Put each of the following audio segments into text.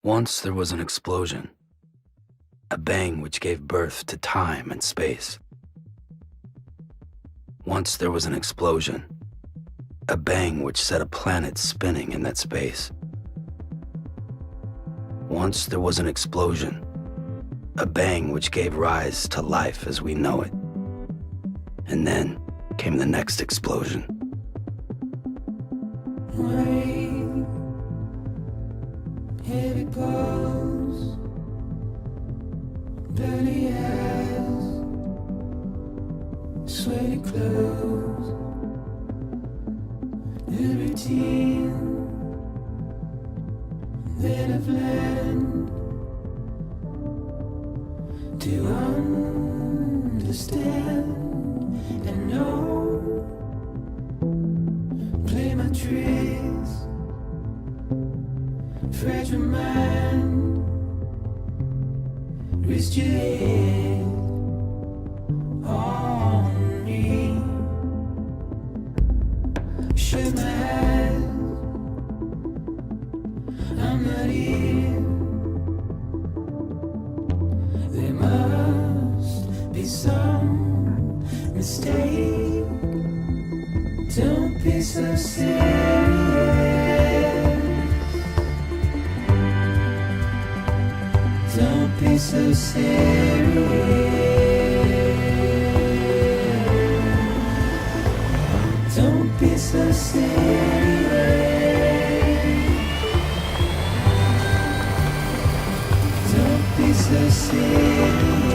Once there was an explosion, a bang which gave birth to time and space. Once there was an explosion, a bang which set a planet spinning in that space. Once there was an explosion, a bang which gave rise to life as we know it. And then came the next explosion. Rain, heavy clothes, dirty eyes, sweaty clothes, the routine that I've learned to understand and know. Play my tricks, fragile mind, rest your head on me. Shut my eyes, I'm not here. There must be some mistake. Don't be so serious. Don't be so serious. Don't be so serious. Don't be so serious.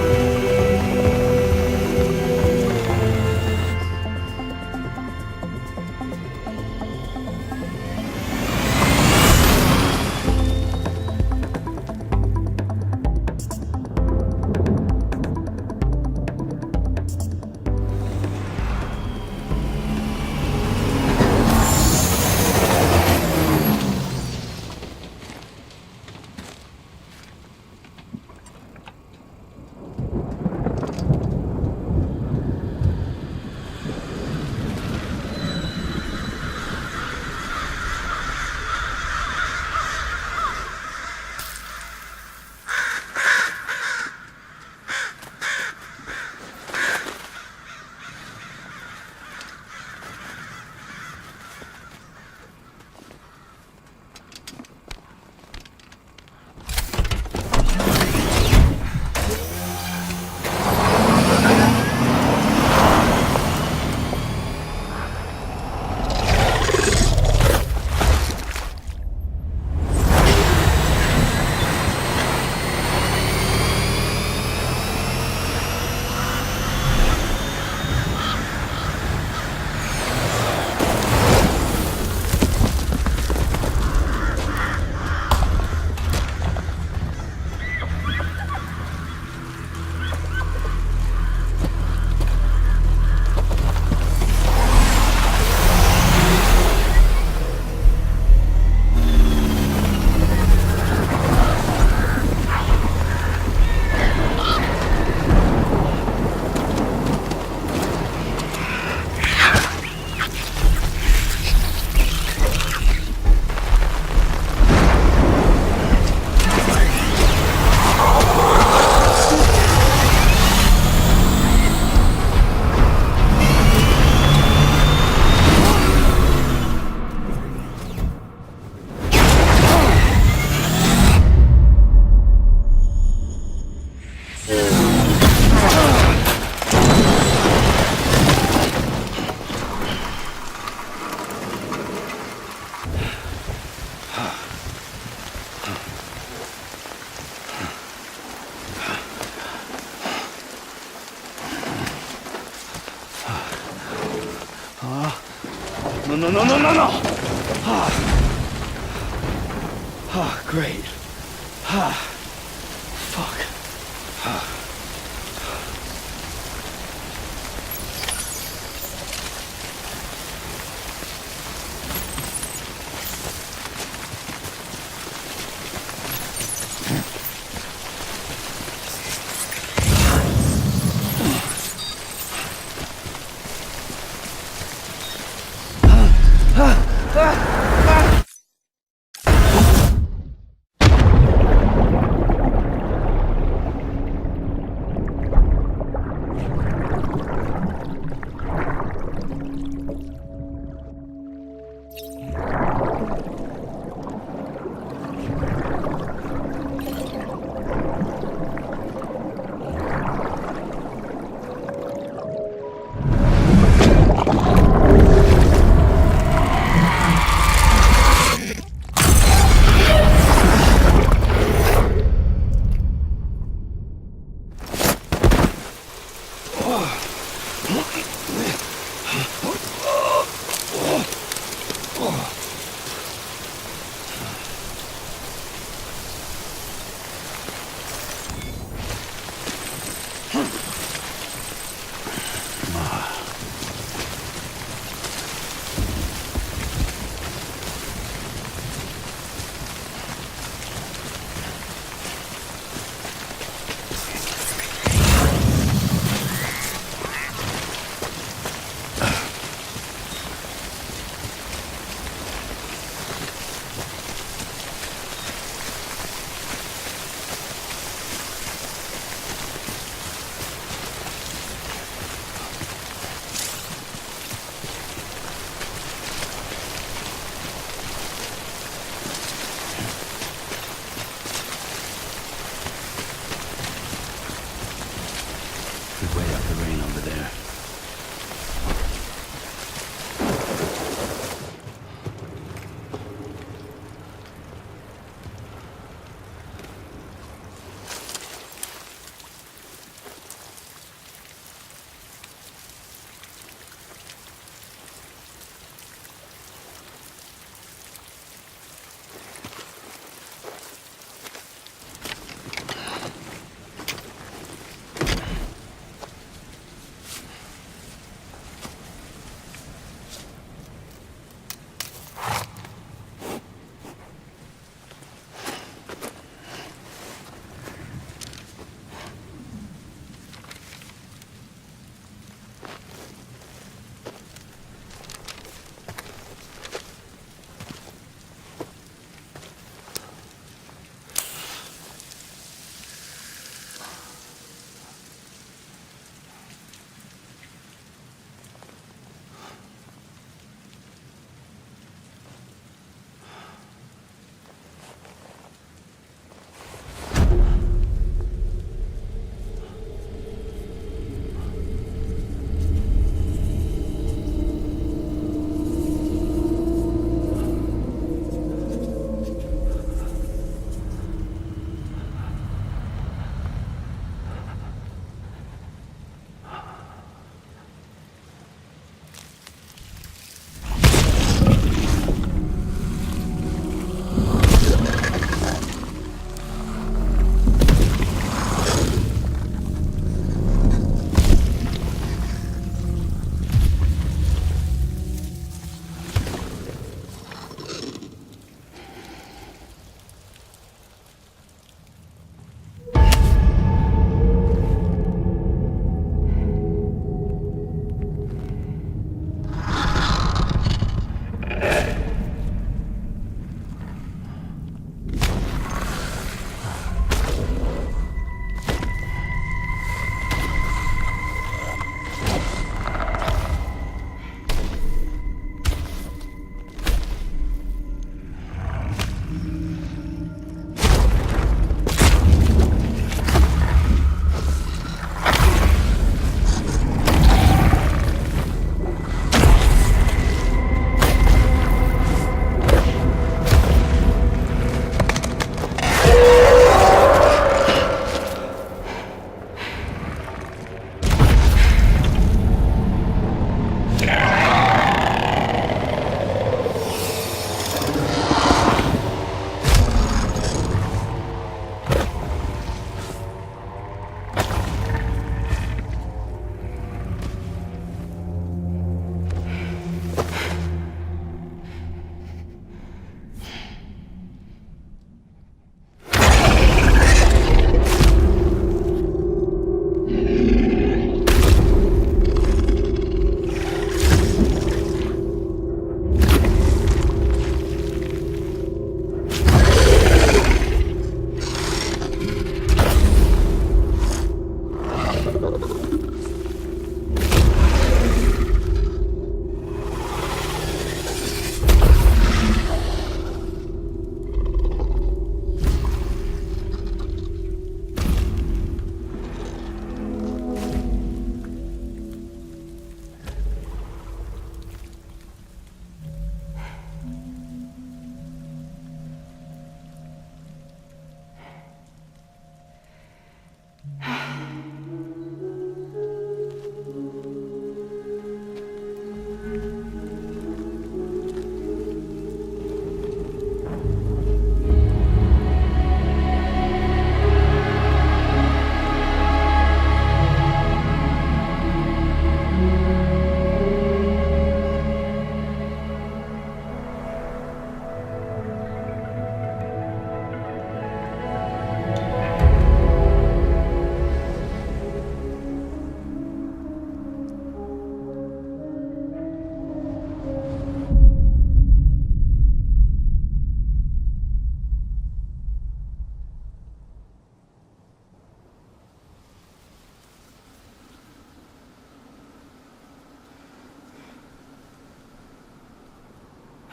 No. Great. Fuck.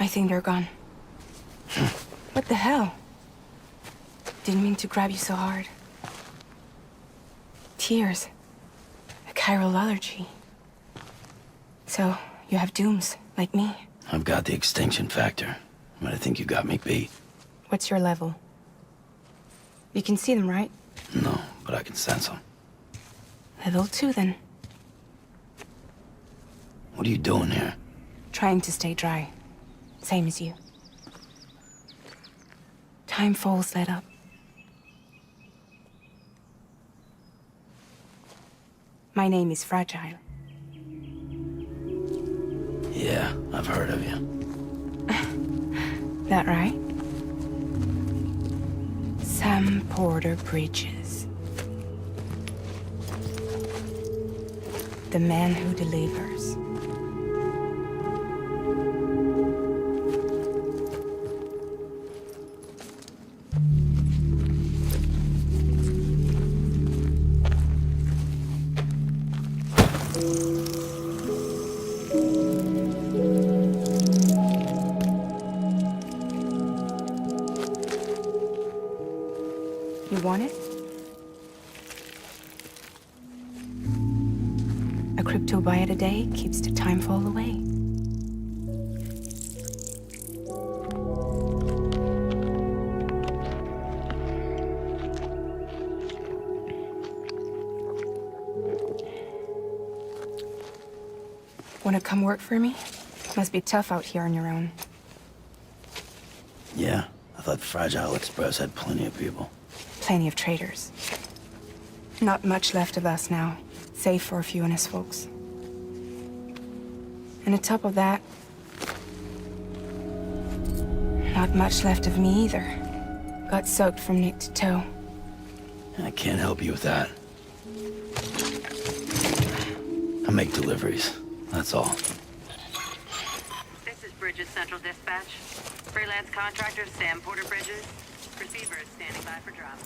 I think they're gone. What the hell? Didn't mean to grab you so hard. Tears. A chiral allergy. So, you have dooms, like me. I've got the extinction factor, but I think you got me beat. What's your level? You can see them, right? No, but I can sense them. Level 2, then. What are you doing here? Trying to stay dry. Same as you. Time falls let up. My name is Fragile. Yeah, I've heard of you. That right? Sam Porter Bridges. The man who delivers. You want it? A crypto byte a day keeps the time fall away. Wanna come work for me? Must be tough out here on your own. Yeah, I thought Fragile Express had plenty of people. Plenty of traitors. Not much left of us now, save for a few honest folks. And on top of that, not much left of me either. Got soaked from neck to toe. I can't help you with that. I make deliveries, that's all. This is Bridges Central Dispatch. Freelance contractor Sam Porter Bridges. Receiver is standing by for drop.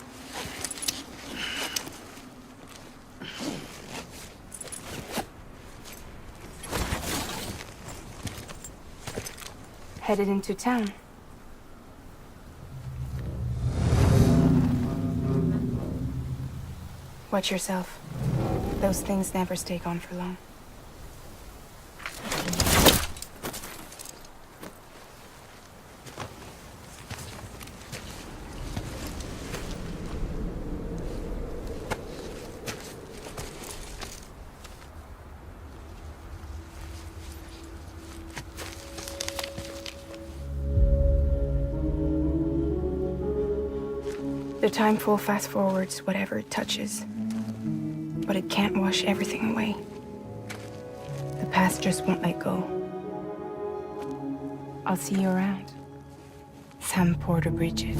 Headed into town. Watch yourself. Those things never stay gone for long. The time full fast forwards whatever it touches. But it can't wash everything away. The past just won't let go. I'll see you around. Sam Porter Bridges.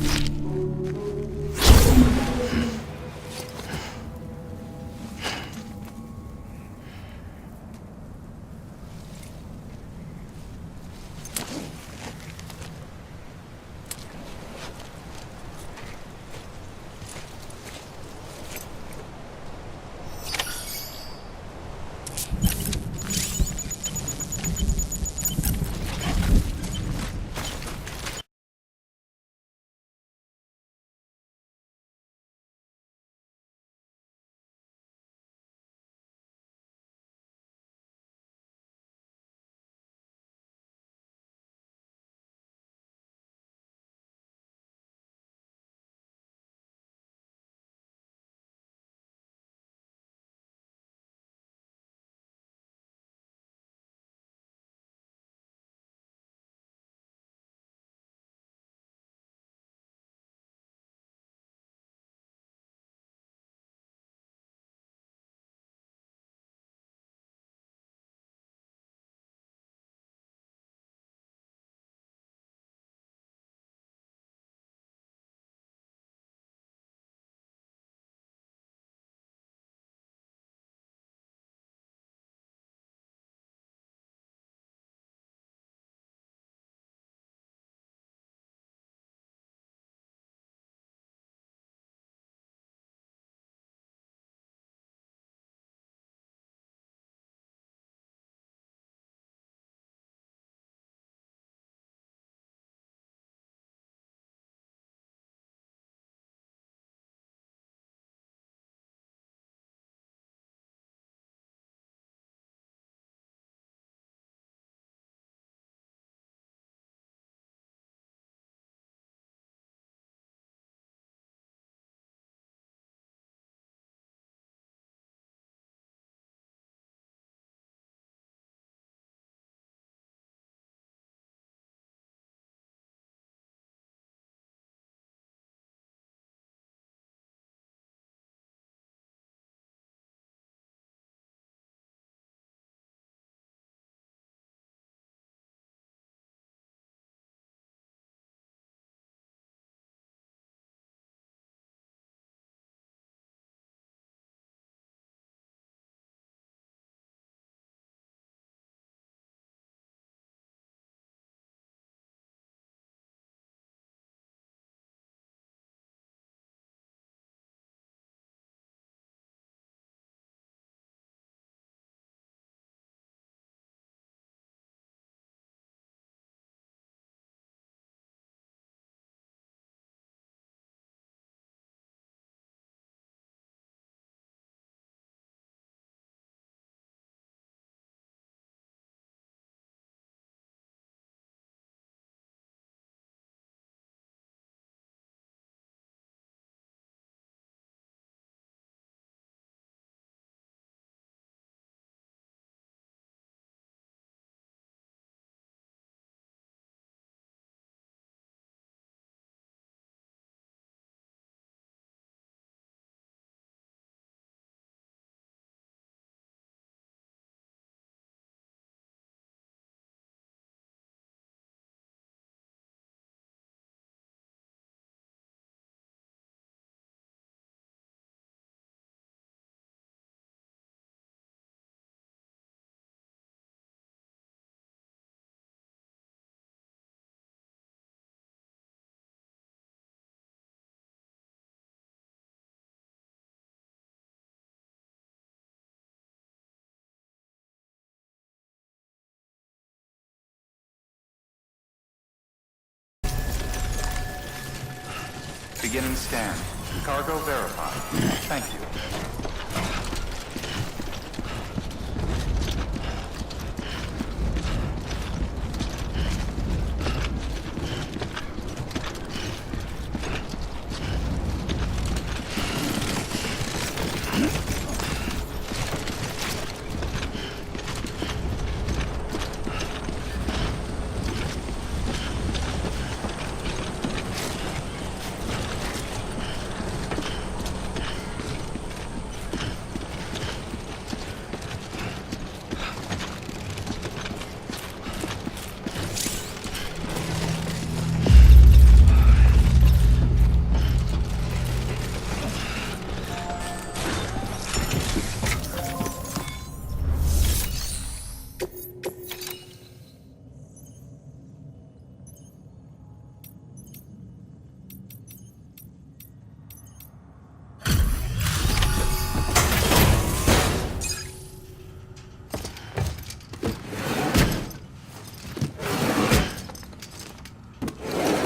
Beginning scan. Cargo verified. Thank you.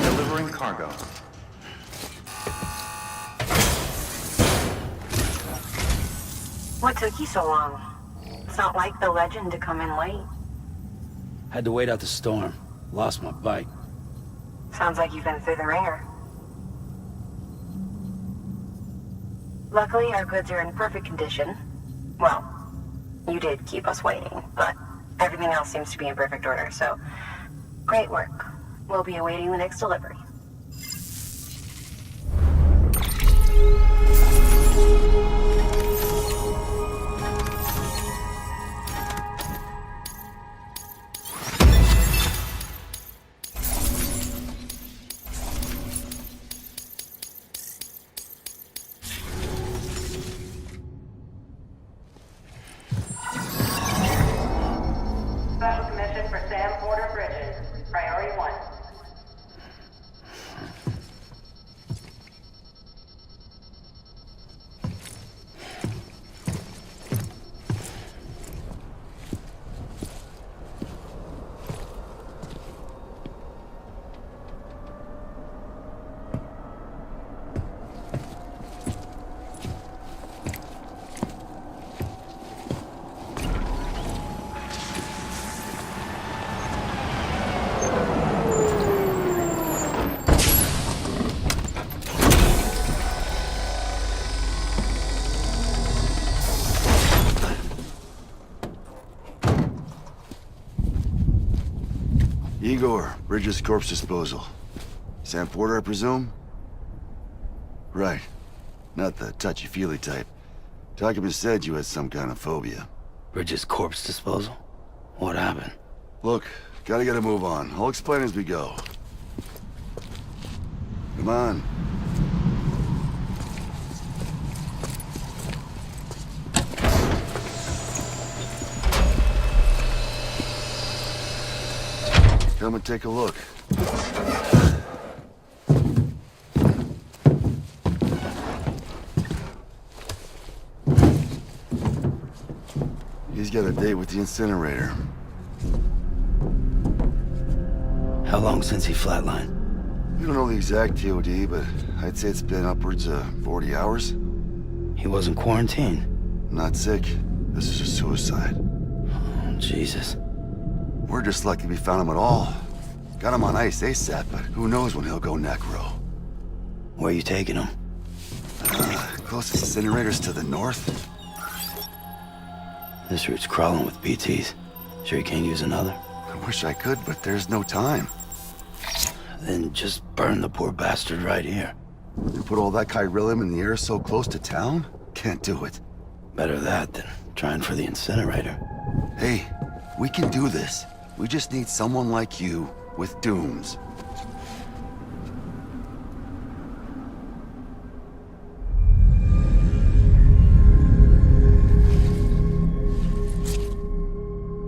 Delivering cargo. What took you so long? It's not like the legend to come in late. Had to wait out the storm. Lost my bike. Sounds like you've been through the ringer. Luckily, our goods are in perfect condition. Well, you did keep us waiting, but everything else seems to be in perfect order, so great work. We'll be awaiting the next delivery. Special commission for Sam Porter Bridges. Priority 1. Igor, Bridges Corpse Disposal. Sam Porter, I presume? Right. Not the touchy-feely type. Document said you had some kind of phobia. Bridges corpse disposal? What happened? Look, gotta get a move on. I'll explain as we go. Come on. Come and take a look. He's got a date with the incinerator. How long since he flatlined? We don't know the exact TOD, but I'd say it's been upwards of 40 hours. He wasn't quarantined. Not sick. This is a suicide. Oh, Jesus. We're just lucky we found him at all. Got him on ice ASAP, but who knows when he'll go necro. Where you taking him? Closest incinerators to the north. This route's crawling with BTs. Sure you can't use another? I wish I could, but there's no time. Then just burn the poor bastard right here. You put all that chiralium in the air so close to town? Can't do it. Better that than trying for the incinerator. Hey, we can do this. We just need someone like you with dooms.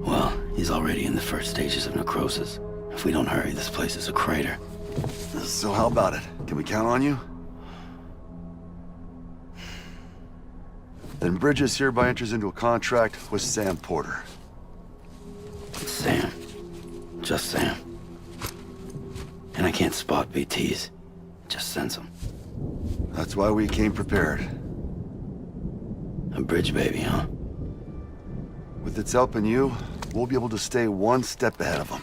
Well, he's already in the first stages of necrosis. If we don't hurry, this place is a crater. So how about it? Can we count on you? Then Bridges hereby enters into a contract with Sam Porter. Sam. Just Sam. And I can't spot BTs. Just sense them. That's why we came prepared. A bridge baby, huh? With its help and you, we'll be able to stay one step ahead of them.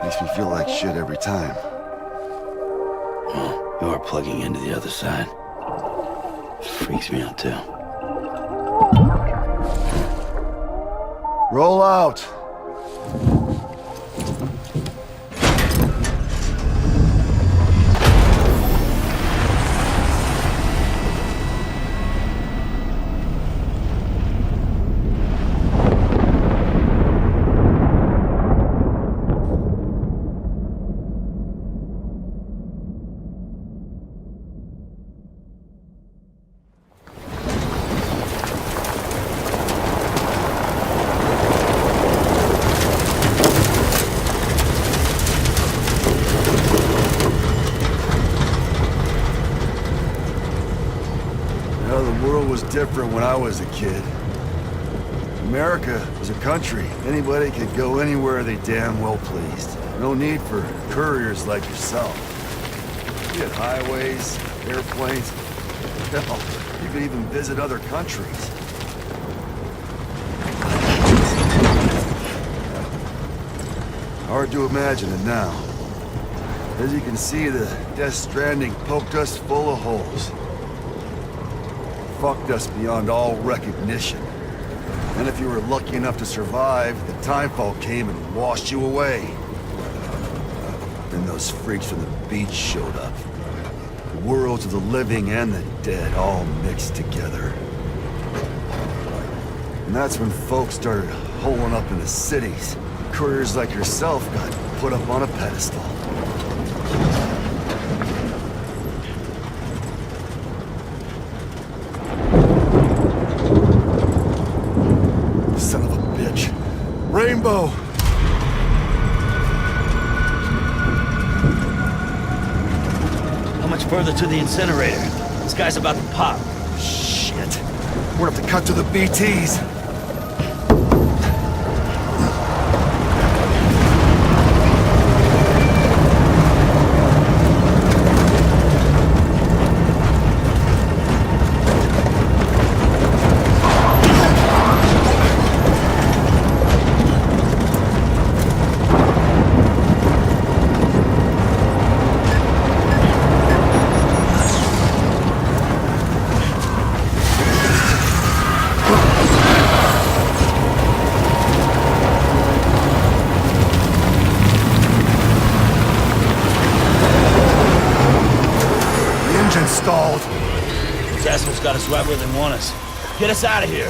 Makes me feel like shit every time. Well, you are plugging into the other side. Freaks me out, too. Roll out! The world was different when I was a kid. America was a country. Anybody could go anywhere they damn well pleased. No need for couriers like yourself. You had highways, airplanes. Hell, you could even visit other countries. Hard to imagine it now. As you can see, the Death Stranding poked us full of holes. Fucked us beyond all recognition. And if you were lucky enough to survive, the timefall came and washed you away. Then those freaks from the beach showed up. The worlds of the living and the dead all mixed together. And that's when folks started holing up in the cities. Couriers like yourself got put up on a pedestal. Son of a bitch. Rainbow! How much further to the incinerator? This guy's about to pop. Shit. We're gonna have to cut to the BTs. Stalled. These assholes got us right where they want us. Get us out of here.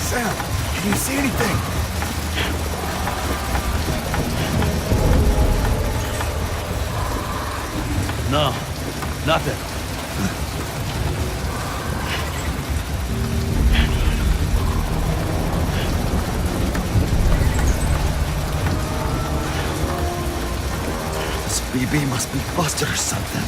Sam, can you see anything? No, nothing. BB must be busted or something.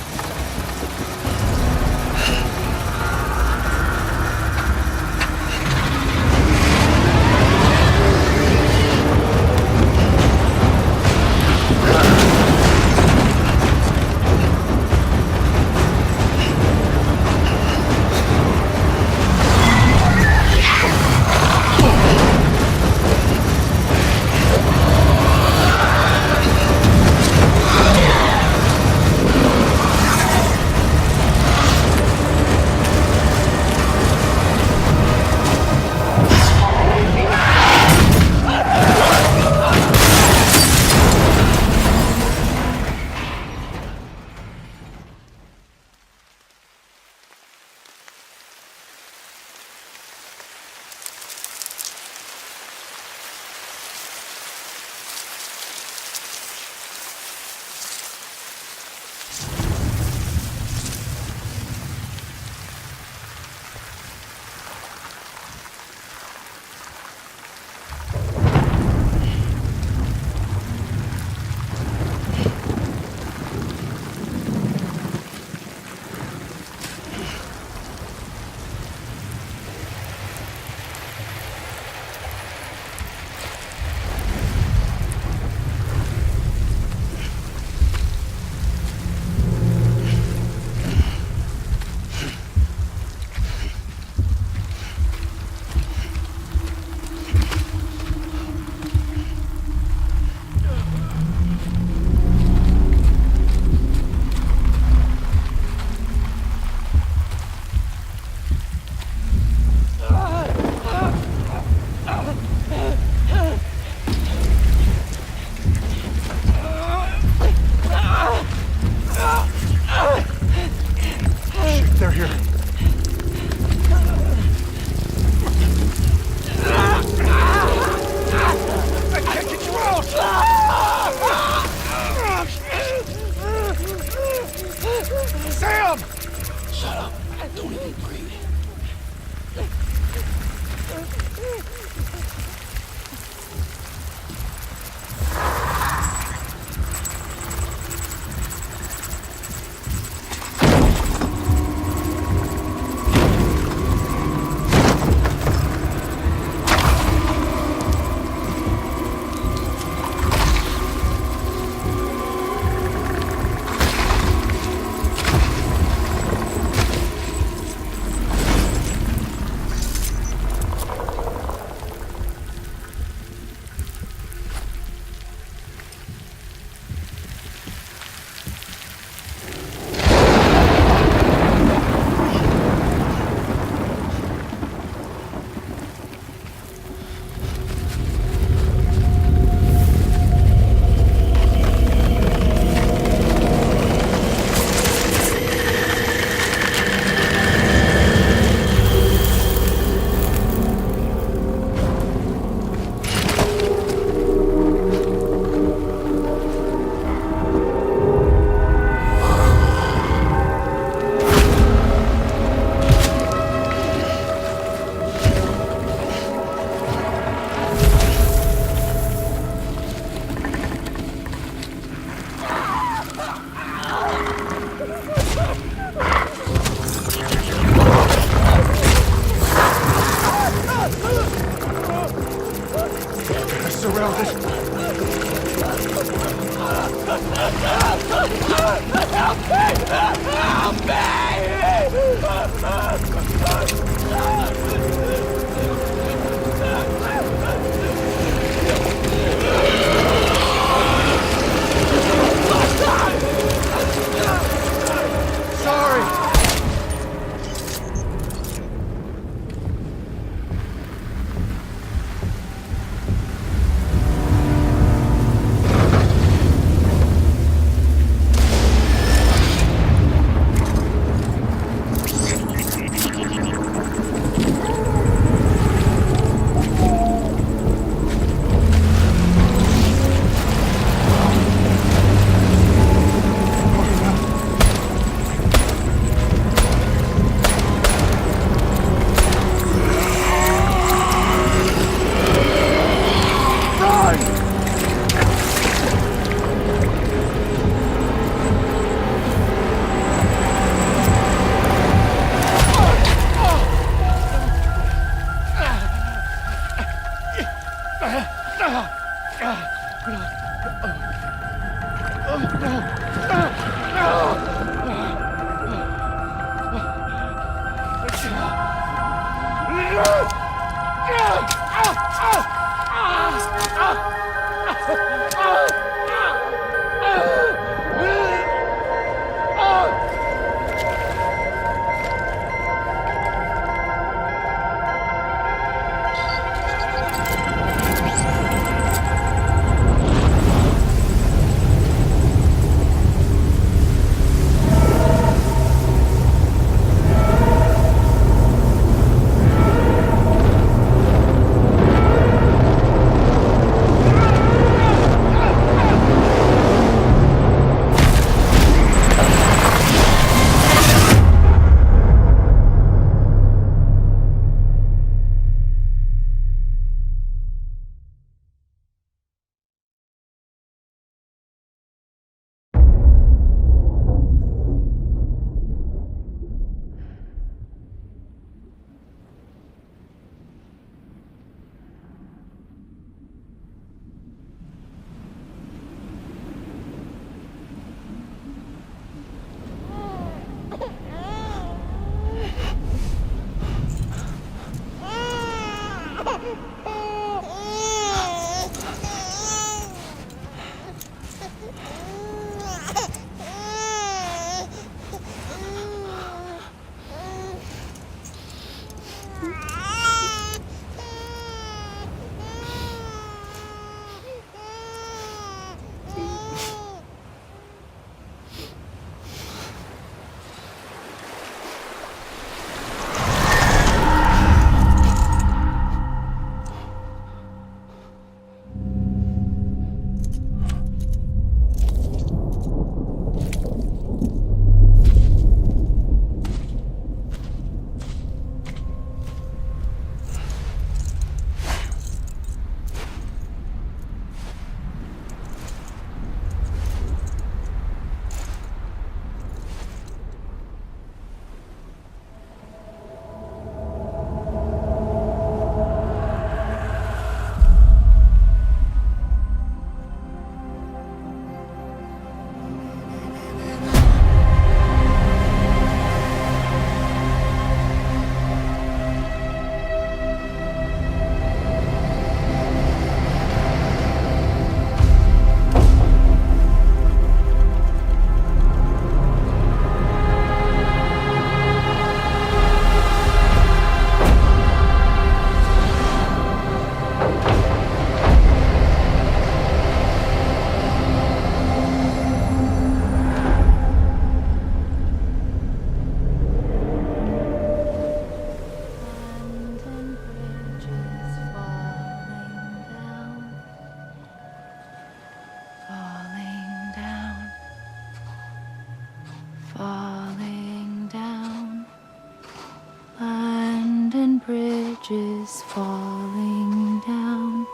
is falling down,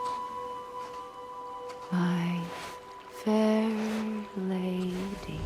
my fair lady.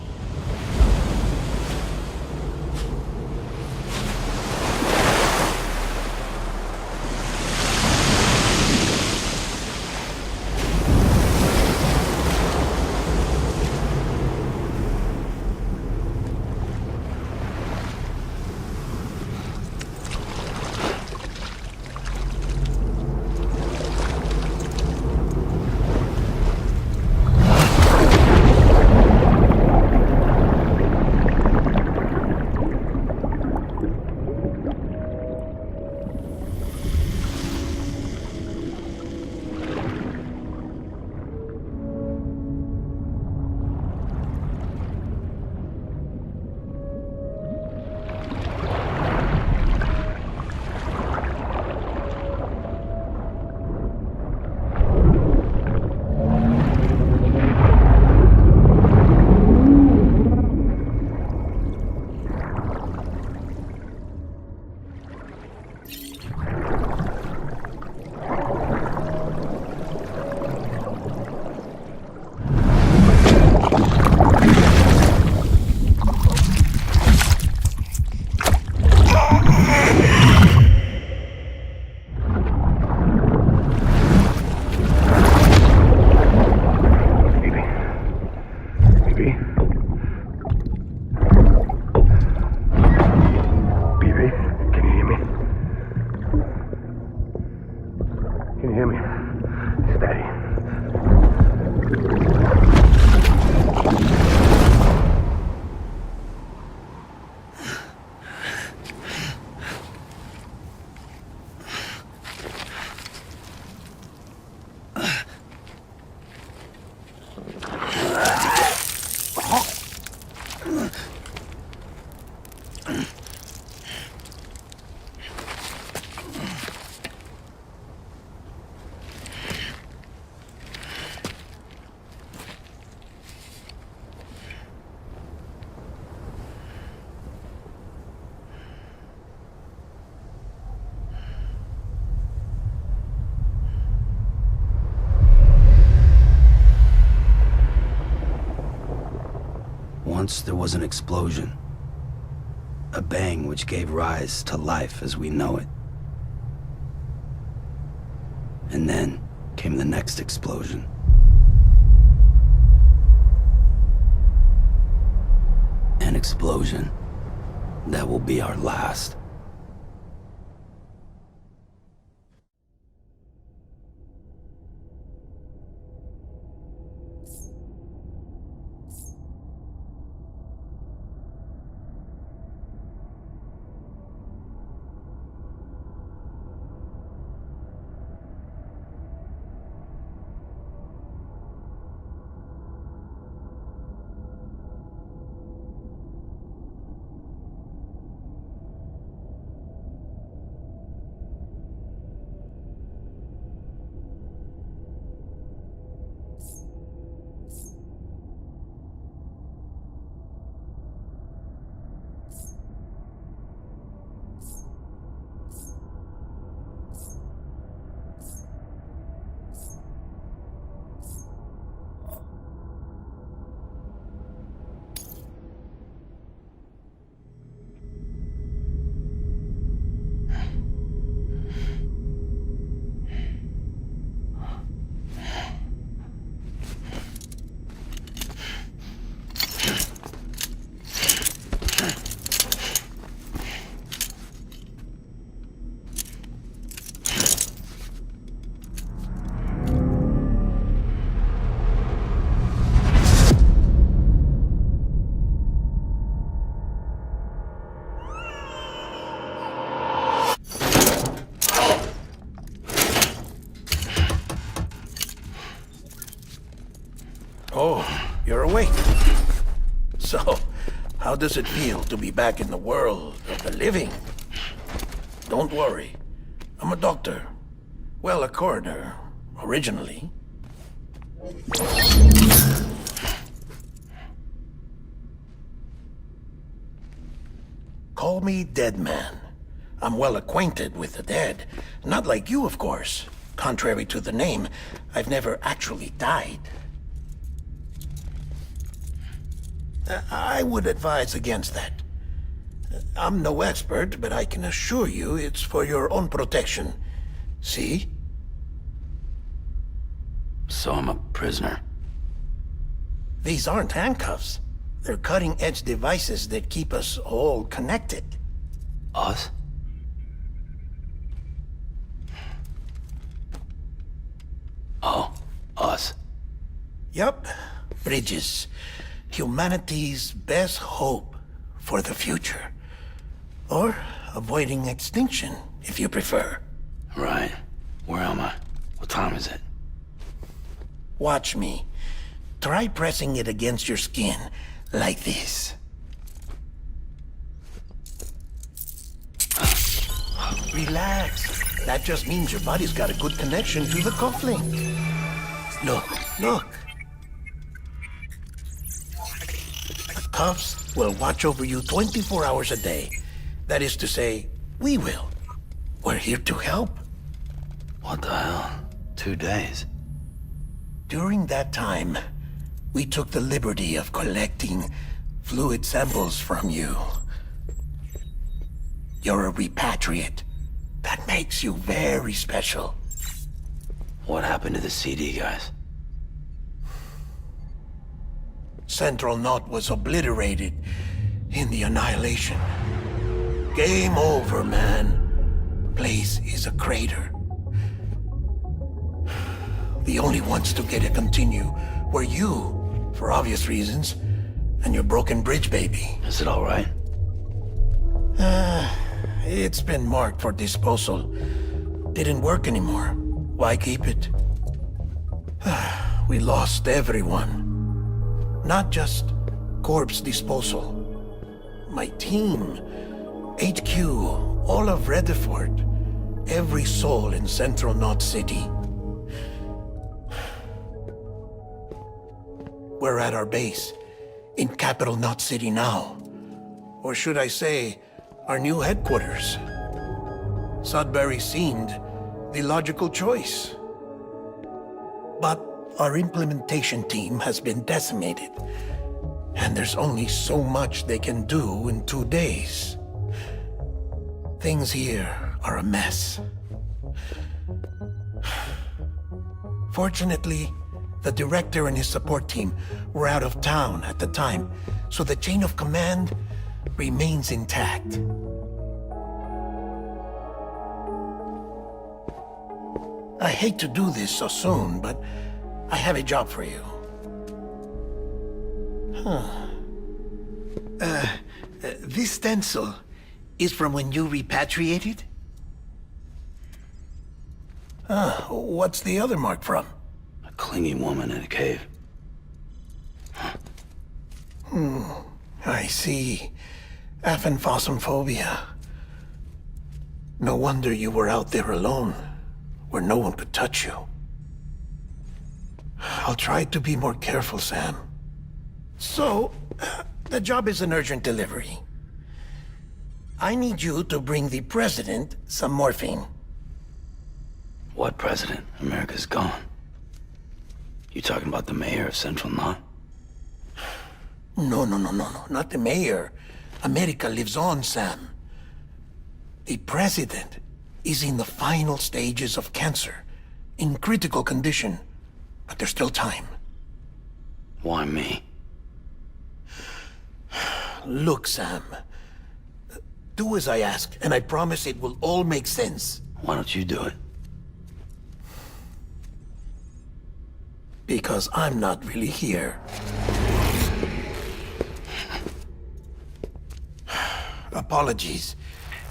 Once there was an explosion. A bang which gave rise to life as we know it. And then came the next explosion. An explosion that will be our last. Oh, you're awake. So, how does it feel to be back in the world of the living? Don't worry. I'm a doctor. Well, a coroner, originally. Call me Dead Man. I'm well acquainted with the dead. Not like you, of course. Contrary to the name, I've never actually died. I would advise against that. I'm no expert, but I can assure you it's for your own protection. See? So I'm a prisoner. These aren't handcuffs. They're cutting-edge devices that keep us all connected. Us? Oh, us. Yup. Bridges. Humanity's best hope for the future. Or avoiding extinction, if you prefer. Right. Where am I? What time is it? Watch me. Try pressing it against your skin, like this. Relax. That just means your body's got a good connection to the cufflink. Look. The cuffs will watch over you 24 hours a day. That is to say, we will. We're here to help. What the hell? 2 days? During that time, we took the liberty of collecting fluid samples from you. You're a repatriate. That makes you very special. What happened to the CD guys? Central Knot was obliterated in the Annihilation. Game over, man. Place is a crater. The only ones to get it continue were you, for obvious reasons, and your broken bridge baby. Is it all right? It's been marked for disposal. Didn't work anymore. Why keep it? We lost everyone. Not just corpse disposal. My team, HQ, all of Redford, every soul in Central Knot City. We're at our base, in Capital Knot City now. Or should I say, our new headquarters. Sudbury seemed the logical choice. But our implementation team has been decimated, and there's only so much they can do in 2 days. Things here are a mess. Fortunately, the director and his support team were out of town at the time, so the chain of command remains intact. I hate to do this so soon, but I have a job for you. This stencil is from when you repatriated? What's the other mark from? A clingy woman in a cave. I see. Aphanphosmphobia. No wonder you were out there alone, where no one could touch you. I'll try to be more careful, Sam. So, the job is an urgent delivery. I need you to bring the president some morphine. What president? America's gone. You talking about the mayor of Central Knot? No, not the mayor. America lives on, Sam. The president is in the final stages of cancer, in critical condition, but there's still time. Why me? Look, Sam. Do as I ask, and I promise it will all make sense. Why don't you do it? Because I'm not really here. Apologies.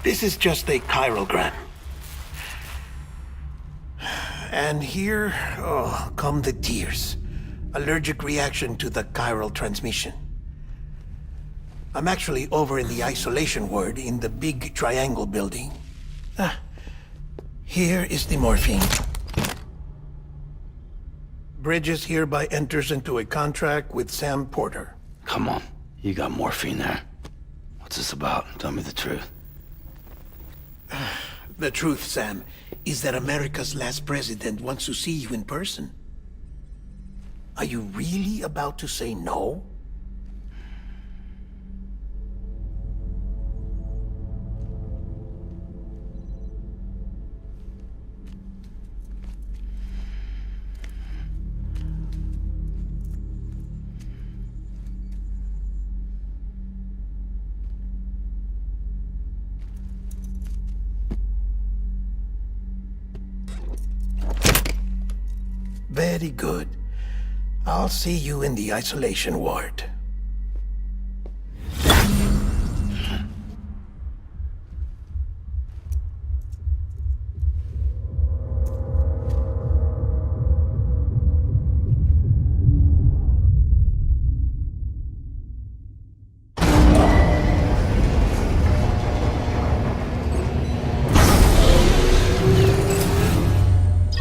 This is just a chirogram. And here, come the tears. Allergic reaction to the chiral transmission. I'm actually over in the isolation ward in the big triangle building. Here is the morphine. Bridges hereby enters into a contract with Sam Porter. Come on. You got morphine there. What's this about? Tell me the truth. The truth, Sam, is that America's last president wants to see you in person. Are you really about to say no? Very good. I'll see you in the isolation ward.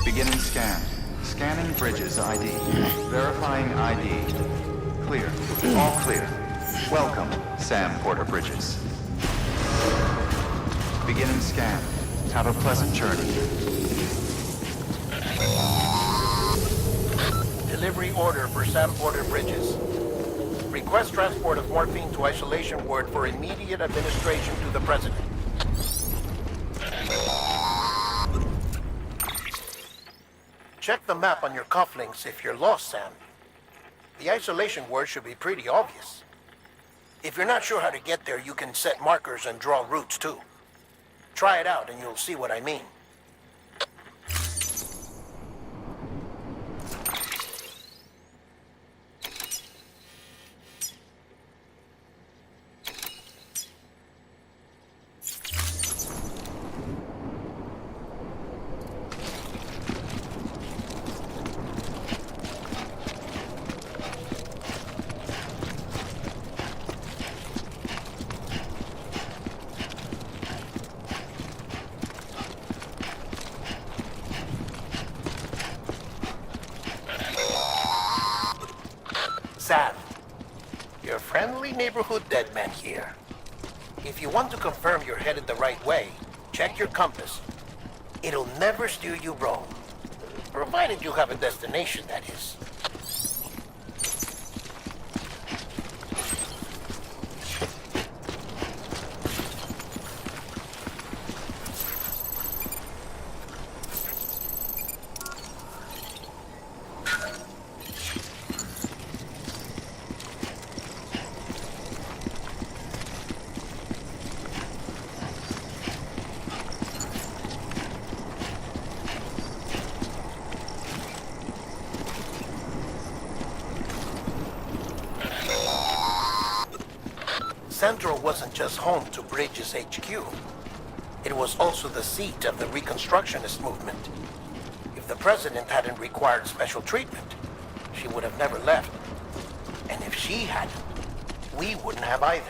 Beginning scan. Scanning bridges ID. Verifying ID. Clear. All clear. Welcome, Sam Porter Bridges. Beginning scan. Have a pleasant journey. Delivery order for Sam Porter Bridges. Request transport of morphine to isolation ward for immediate administration to the president. Check the map on your cufflinks if you're lost, Sam. The isolation word should be pretty obvious. If you're not sure how to get there, you can set markers and draw routes too. Try it out and you'll see what I mean. Sam, your friendly neighborhood dead man here. If you want to confirm you're headed the right way, check your compass. It'll never steer you wrong. Provided you have a destination, that is. Central wasn't just home to Bridges HQ. It was also the seat of the Reconstructionist movement. If the president hadn't required special treatment, she would have never left. And if she hadn't, we wouldn't have either.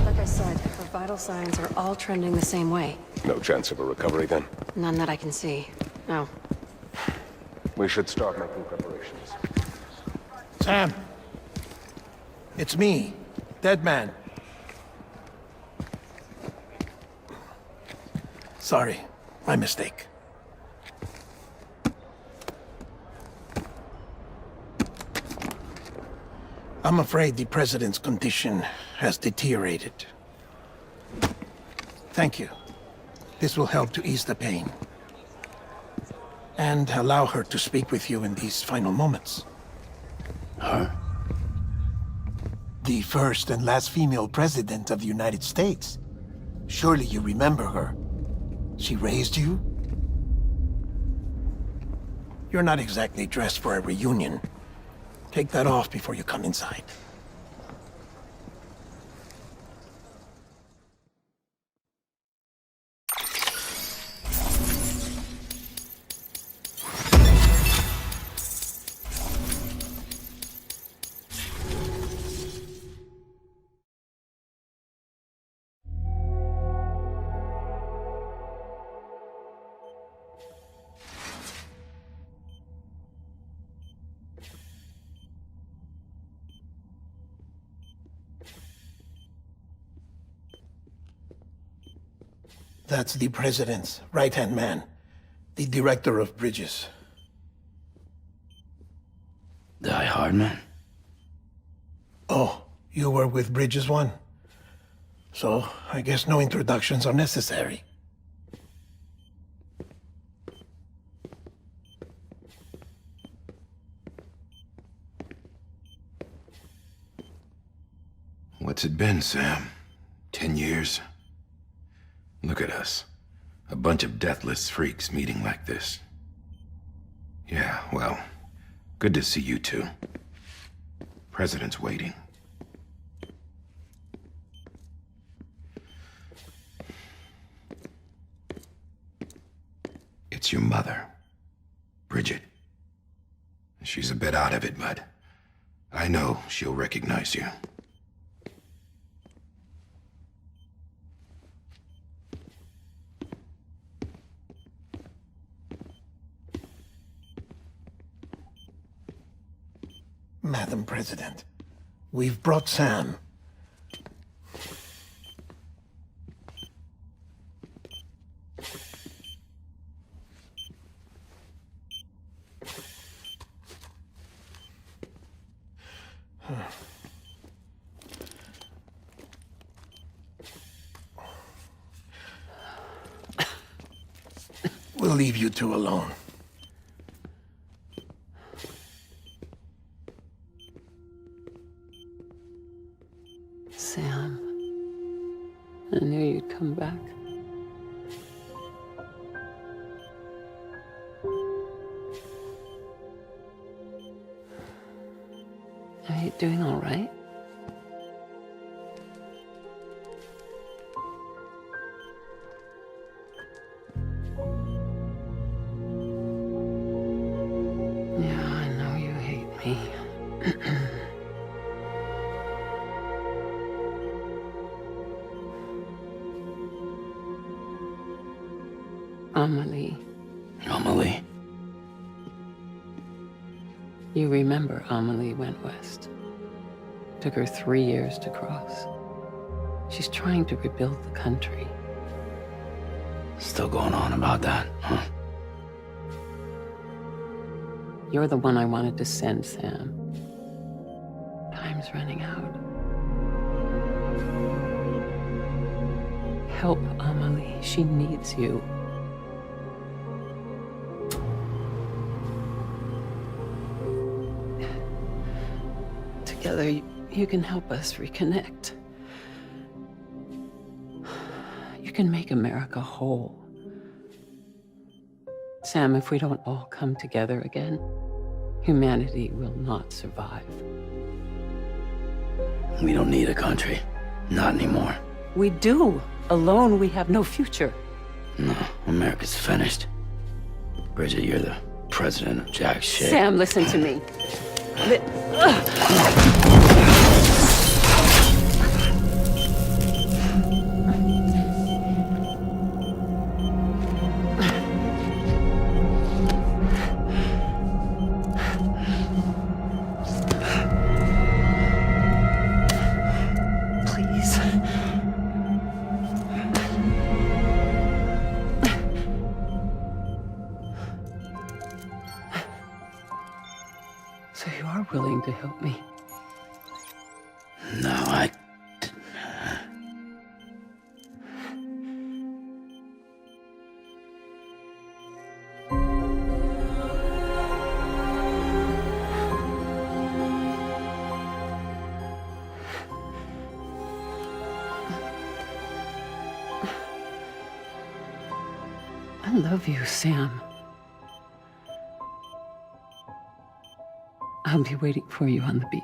Like I said, her vital signs are all trending the same way. No chance of a recovery then? None that I can see. No. We should start making preparations. Sam, it's me, Dead Man. Sorry, my mistake. I'm afraid the President's condition has deteriorated. Thank you. This will help to ease the pain. And allow her to speak with you in these final moments. Her? The first and last female president of the United States. Surely you remember her. She raised you? You're not exactly dressed for a reunion. Take that off before you come inside. That's the President's right-hand man, the Director of Bridges. Die Hard Man? Oh, you were with Bridges 1? So, I guess no introductions are necessary. What's it been, Sam? 10 years? Look at us. A bunch of deathless freaks meeting like this. Yeah, well, good to see you two. President's waiting. It's your mother, Bridget. She's a bit out of it, but I know she'll recognize you. Madam President, we've brought Sam. We'll leave you two alone. Sam, I knew you'd come back. Are you doing all right? Yeah, I know you hate me. Amelie. Amelie? You remember Amelie went west. Took her 3 years to cross. She's trying to rebuild the country. Still going on about that, huh? You're the one I wanted to send, Sam. Time's running out. Help Amelie. She needs you. Together, you can help us reconnect. You can make America whole. Sam, if we don't all come together again, humanity will not survive. We don't need a country. Not anymore. We do. Alone, we have no future. No, America's finished. Bridget, you're the president of jack shit. Sam, listen to me. Please. So you are willing to help me? No, I love you, Sam. I'll be waiting for you on the beach.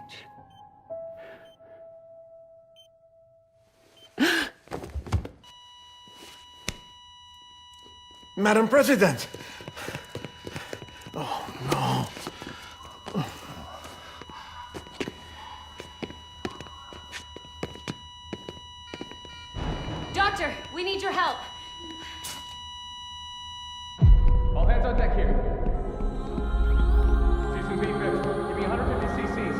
Madam President! Oh, no. Doctor, we need your help. All hands on deck here. Season B fifth. Give me 150 cc's.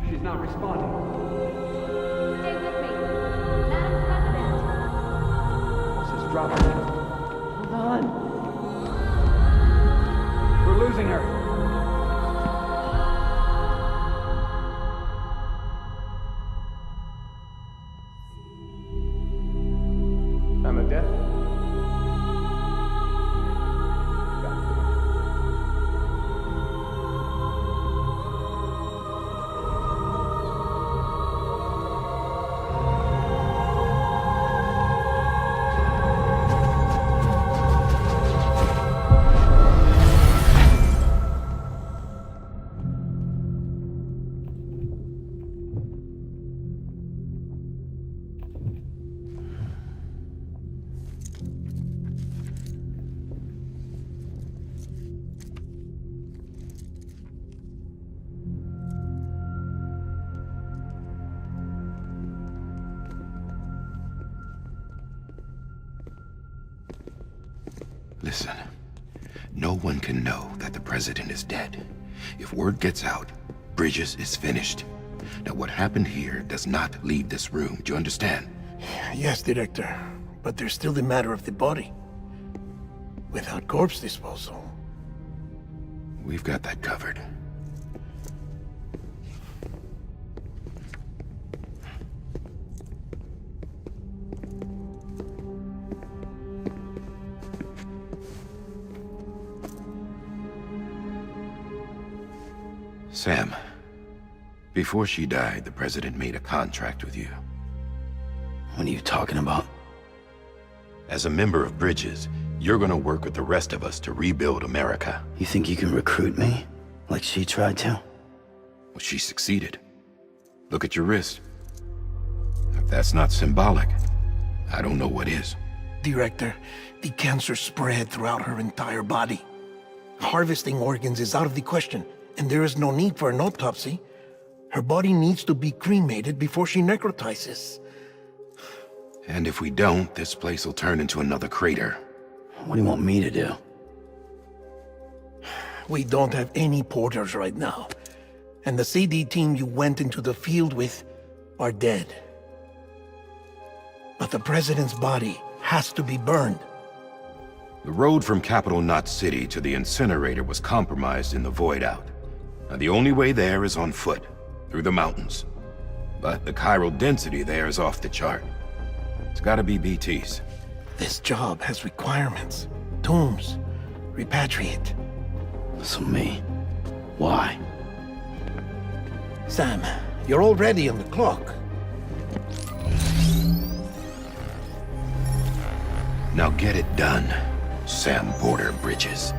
She's not responding. Stay with me. Madam President. Pulse is dropping. Hold on. We're losing her. Time of death? Listen, no one can know that the president is dead. If word gets out, Bridges is finished. Now, what happened here does not leave this room. Do you understand? Yes, Director. But there's still the matter of the body. Without corpse disposal. We've got that covered. Sam, before she died, the president made a contract with you. what are you talking about? As a member of Bridges, you're gonna work with the rest of us to rebuild America. You think you can recruit me? Like she tried to? Well, she succeeded. Look at your wrist. If that's not symbolic, I don't know what is. Director, the cancer spread throughout her entire body. Harvesting organs is out of the question, and there is no need for an autopsy. Her body needs to be cremated before she necrotizes. And if we don't, this place will turn into another crater. What do you want me to do? We don't have any porters right now. And the CD team you went into the field with are dead. But the president's body has to be burned. The road from Capital Knot City to the incinerator was compromised in the void out. Now, the only way there is on foot, through the mountains. But the chiral density there is off the chart. It's gotta be BTs. This job has requirements. Tombs. Repatriate. So me? Why? Sam, you're already on the clock. Now get it done, Sam Porter Bridges.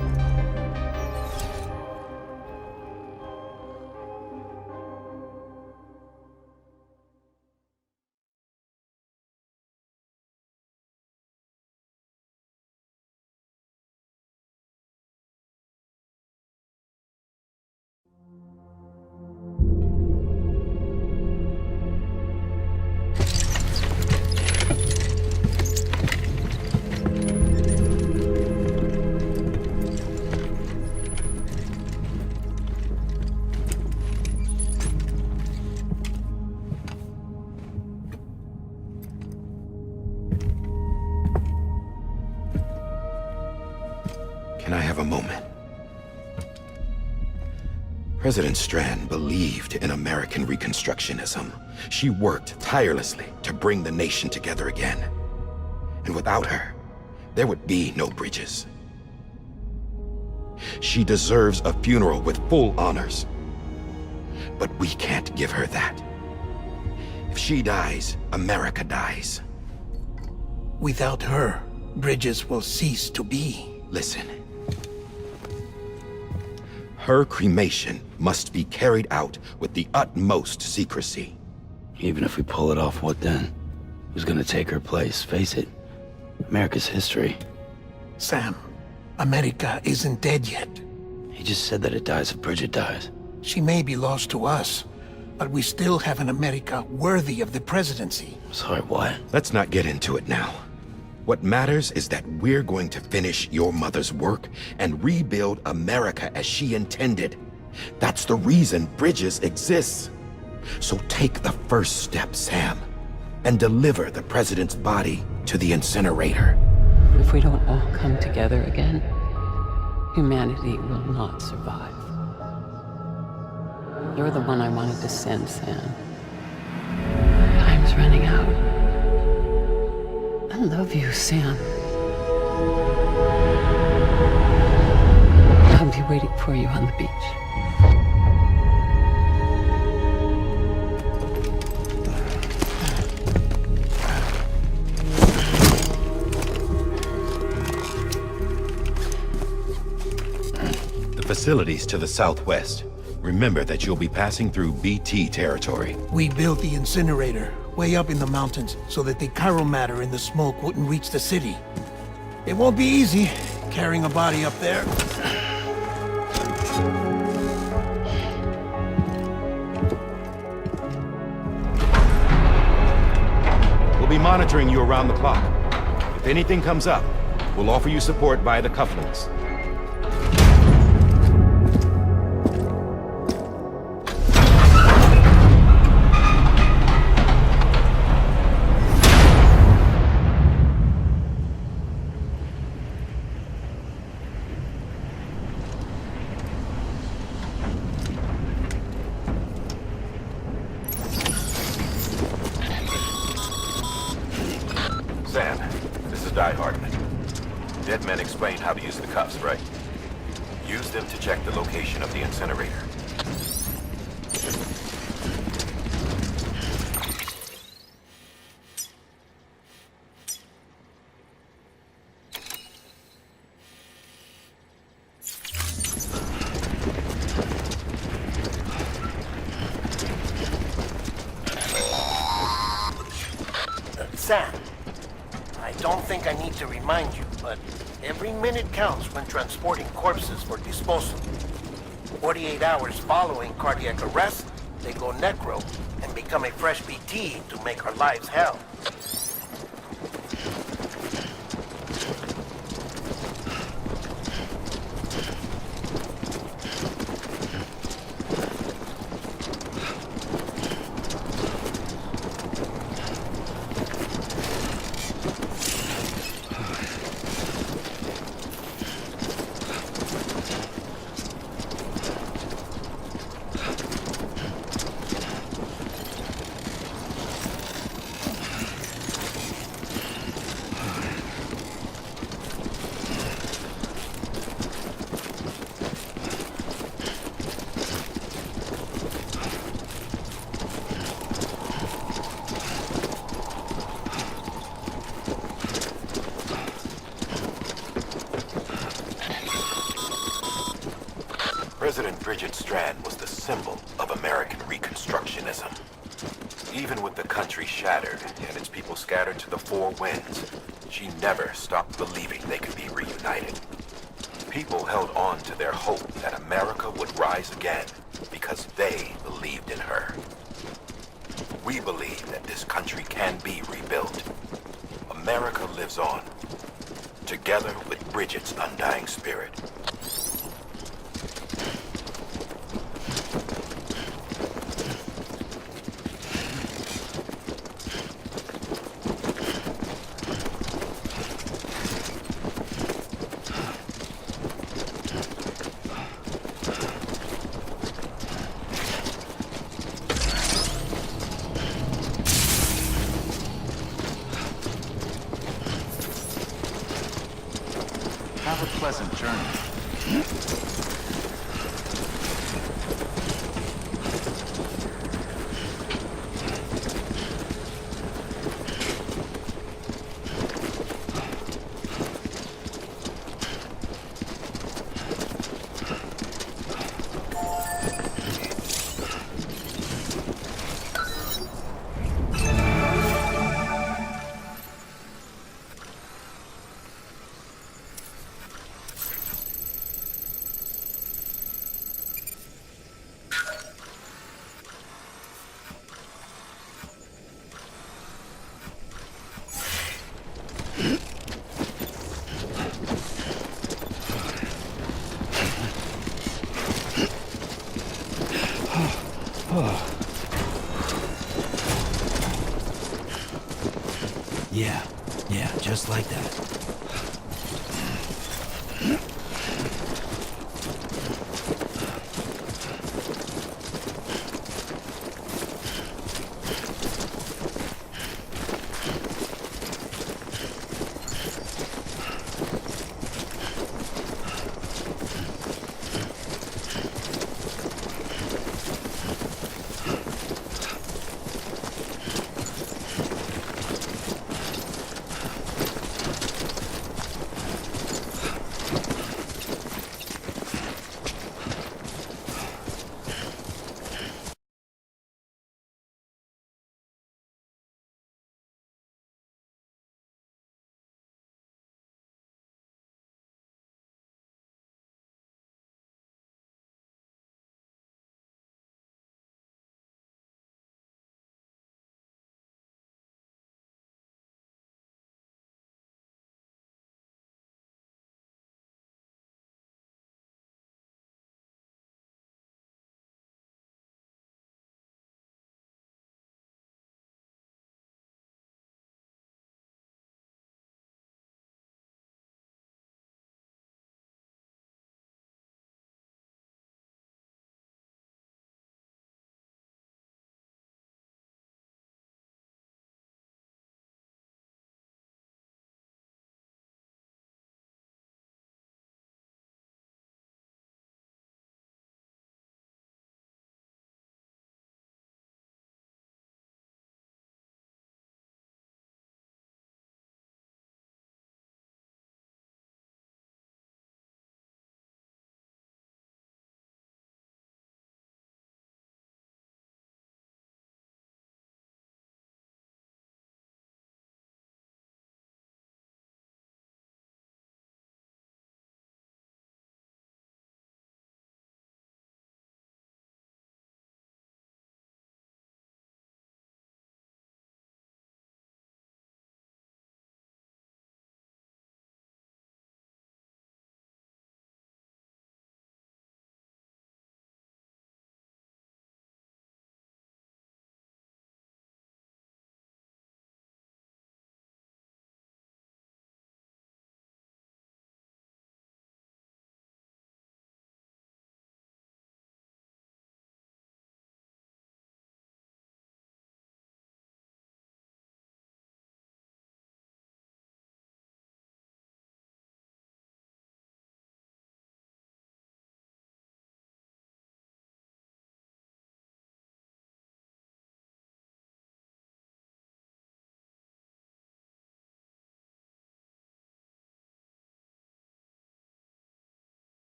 Can I have a moment? President Strand believed in American Reconstructionism. She worked tirelessly to bring the nation together again. And without her, there would be no bridges. She deserves a funeral with full honors. But we can't give her that. If she dies, America dies. Without her, bridges will cease to be. Listen. Her cremation must be carried out with the utmost secrecy. Even if we pull it off, what then? Who's gonna take her place? Face it, America's history. Sam, America isn't dead yet. He just said that it dies if Bridget dies. She may be lost to us, but we still have an America worthy of the presidency. Sorry, what? Let's not get into it now. What matters is that we're going to finish your mother's work and rebuild America as she intended. That's the reason Bridges exists. So take the first step, Sam, and deliver the president's body to the incinerator. If we don't all come together again, humanity will not survive. You're the one I wanted to send, Sam. Time's running out. I love you, Sam. I'll be waiting for you on the beach. The facilities to the southwest. Remember that you'll be passing through BT territory. We built the incinerator way up in the mountains so that the chiral matter in the smoke wouldn't reach the city. It won't be easy carrying a body up there. We'll be monitoring you around the clock. If anything comes up, we'll offer you support via the cufflinks. Sam, this is Die Hardman. Dead men explained how to use the cuffs, right? Use them to check the location of the incinerator. Sam, I don't think I need to remind you, but every minute counts when transporting corpses for disposal. 48 hours following cardiac arrest, they go necro and become a fresh BT to make our lives hell. President Bridget Strand was the symbol of American Reconstructionism. Even with the country shattered and its people scattered to the four winds, she never stopped believing they could be reunited. People held on to their hope that America would rise again because they believed in her. We believe that this country can be rebuilt. America lives on, together with Bridget's undying spirit. journey. Yeah, just like that.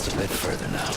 Just a bit further now.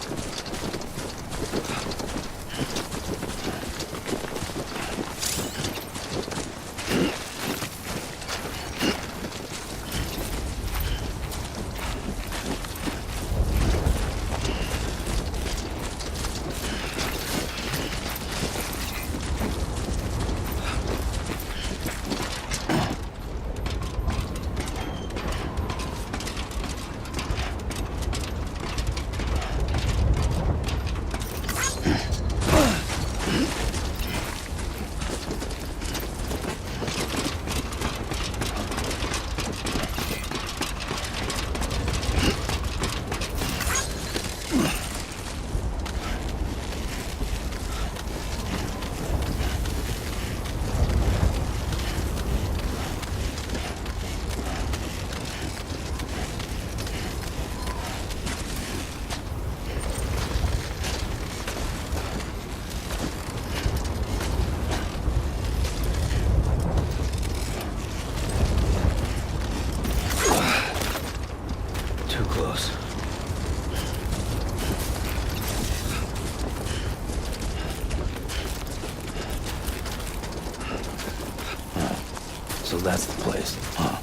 Too close. So that's the place, huh?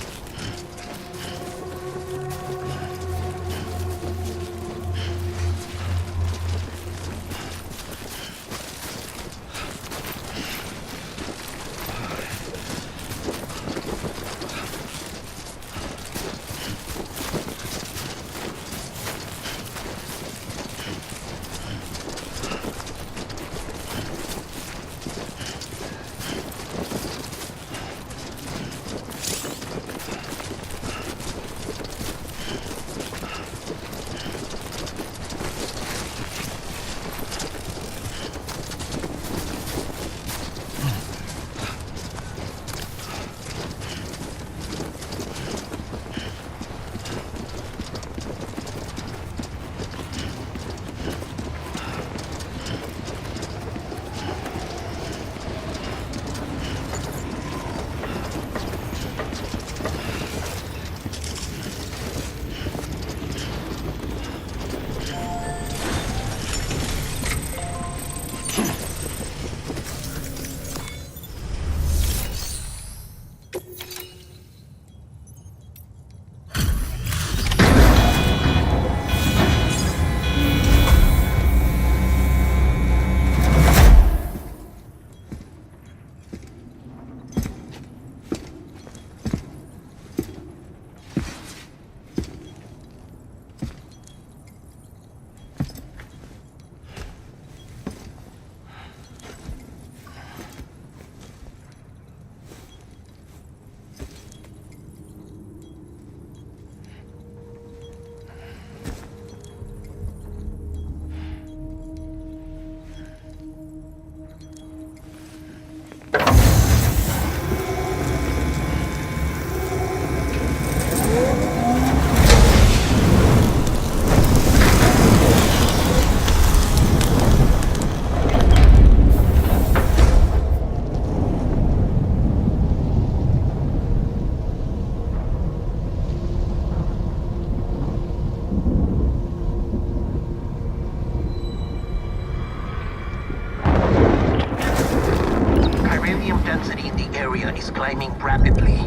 Density in the area is climbing rapidly.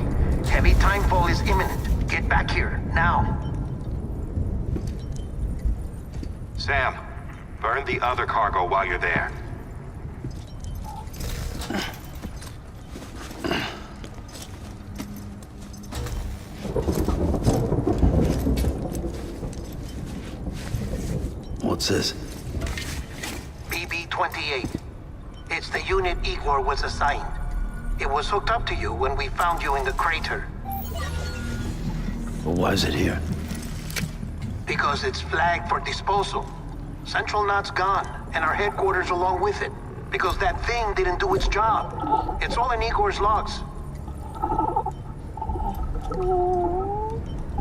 Heavy timefall is imminent. Get back here, now. Sam, burn the other cargo while you're there. What's this? BB-28. It's the unit Igor was assigned. It was hooked up to you when we found you in the crater. But why is it here? Because it's flagged for disposal. Central Knot's gone, and our headquarters along with it. Because that thing didn't do its job. It's all in Igor's logs.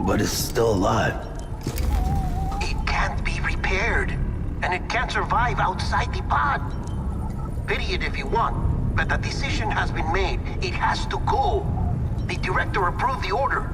But it's still alive. It can't be repaired. And it can't survive outside the pod. Pity it if you want. But the decision has been made. It has to go. The director approved the order.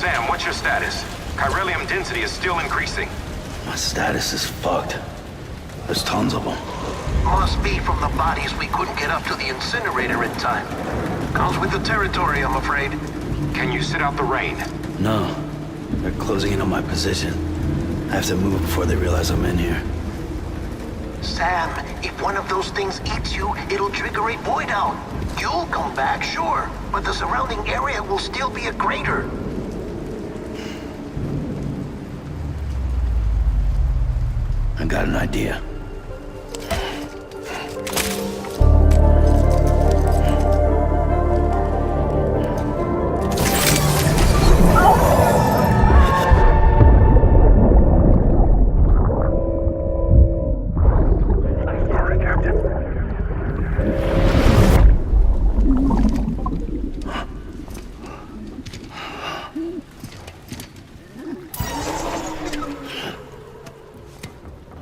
Sam, what's your status? Chiralium density is still increasing. My status is fucked. There's tons of them. Must be from the bodies we couldn't get up to the incinerator in time. Comes with the territory, I'm afraid. Can you sit out the rain? No. They're closing in on my position. I have to move before they realize I'm in here. Sam, if one of those things eats you, it'll trigger a void out. You'll come back, sure, but the surrounding area will still be a crater. I got an idea.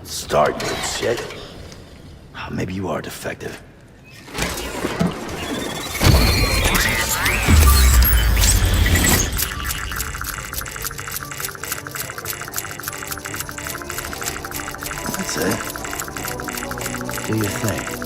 Start, you shit. Maybe you are defective. That's it. Do your thing.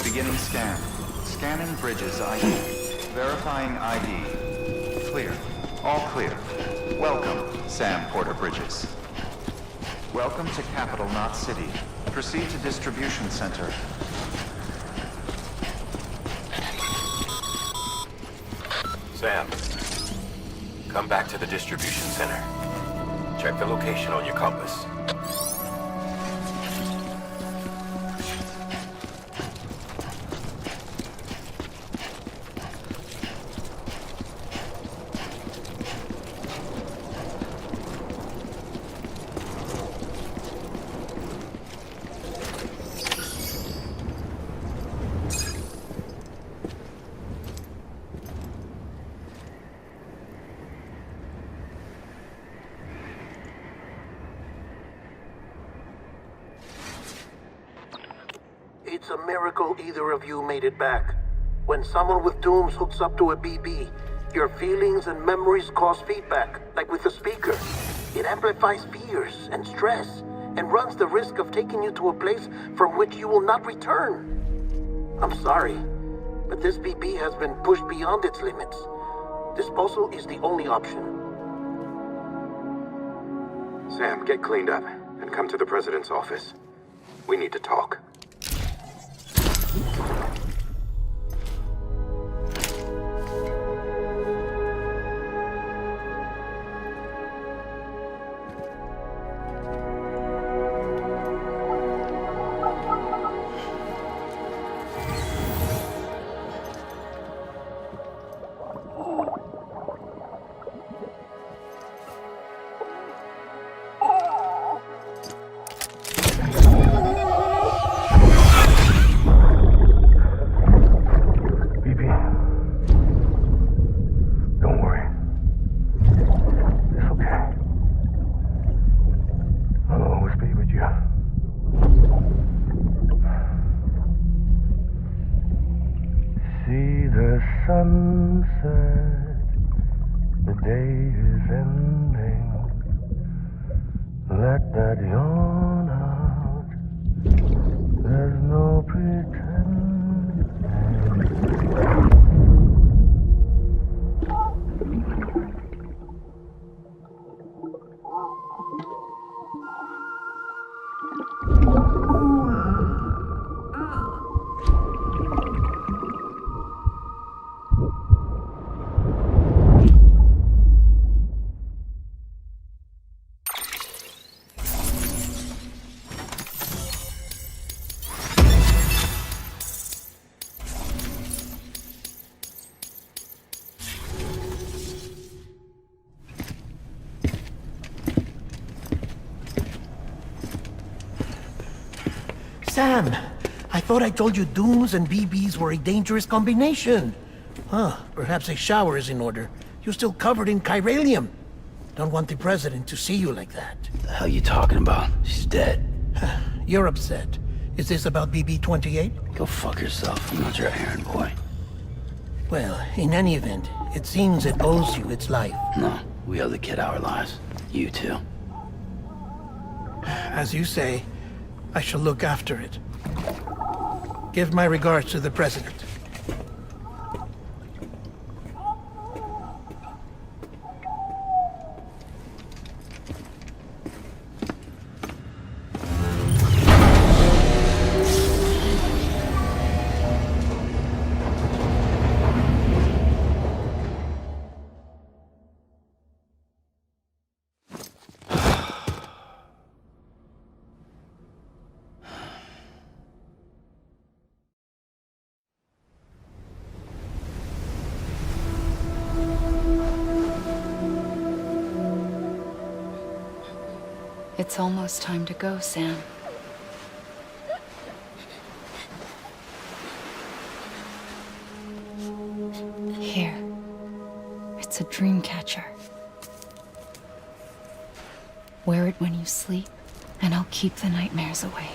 Beginning scan. Scanning bridges ID. Verifying ID. Clear. All clear. Welcome, Sam Porter Bridges. Welcome to Capital Knot City. Proceed to distribution center. Sam, come back to the distribution center. Check the location on your compass. It's a miracle either of you made it back. When someone with dooms hooks up to a BB, your feelings and memories cause feedback, like with the speaker. It amplifies fears and stress and runs the risk of taking you to a place from which you will not return. I'm sorry, but this BB has been pushed beyond its limits. Disposal is the only option. Sam, get cleaned up and come to the president's office. We need to talk. Sunset, the day is ending. Let that yawn out. There's no pretending. Sam, I thought I told you dooms and BBs were a dangerous combination. Huh, perhaps a shower is in order. You're still covered in chiralium. Don't want the president to see you like that. The hell you talking about? She's dead. You're upset. Is this about BB-28? Go fuck yourself. I'm not your errand boy. Well, in any event, it seems it owes you its life. No, we owe the kid our lives. You too. As you say, I shall look after it. Give my regards to the president. It's almost time to go, Sam. Here. It's a dream catcher. Wear it when you sleep, and I'll keep the nightmares away.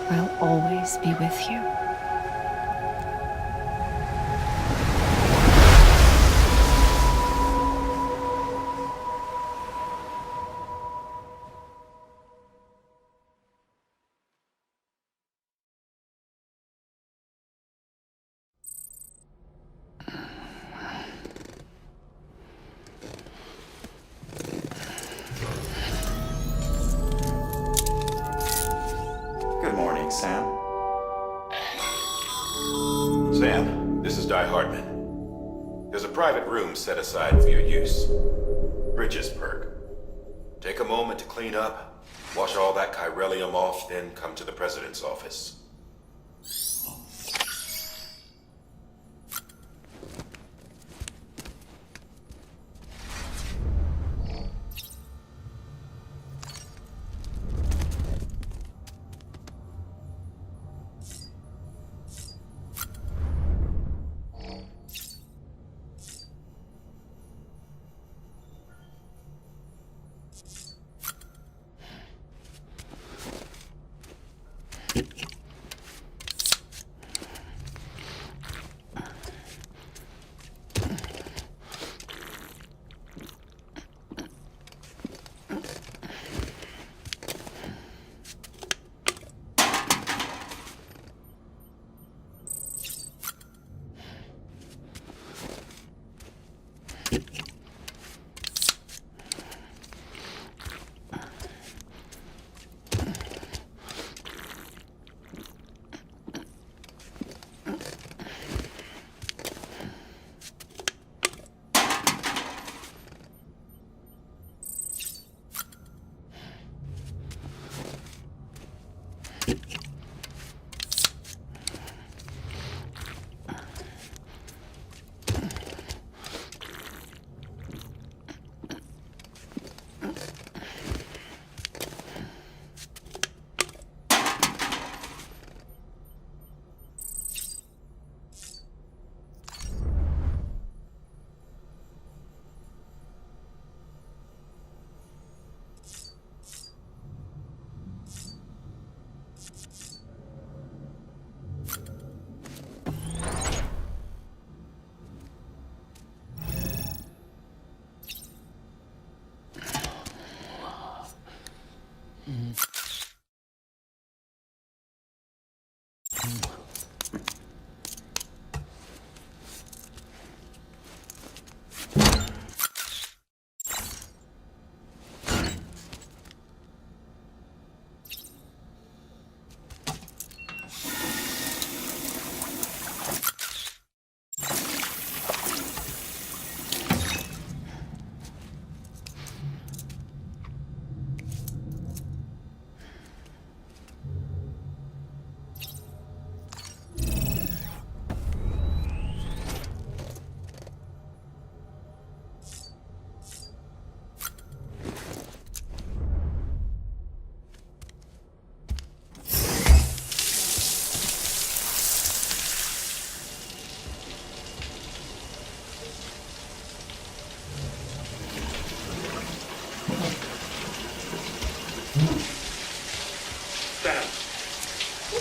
I'll always be with you. Good morning, Sam. Sam, this is Di Hartman. There's a private room set aside for your use. Bridges perk. Take a moment to clean up, wash all that chiralium off, then come to the president's office.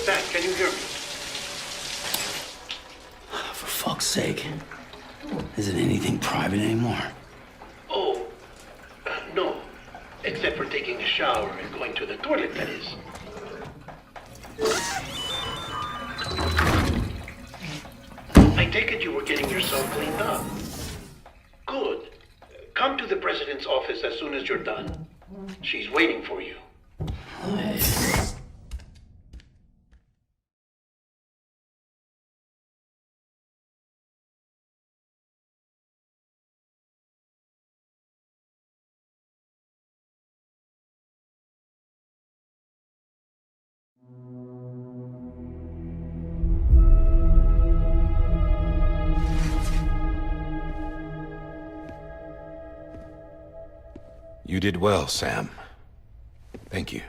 Sam, can you hear me? For fuck's sake. Isn't anything private anymore? Oh, no. Except for taking a shower and going to the toilet, that is. I take it you were getting yourself cleaned up. Good. Come to the president's office as soon as you're done. She's waiting for you. You did well, Sam. Thank you.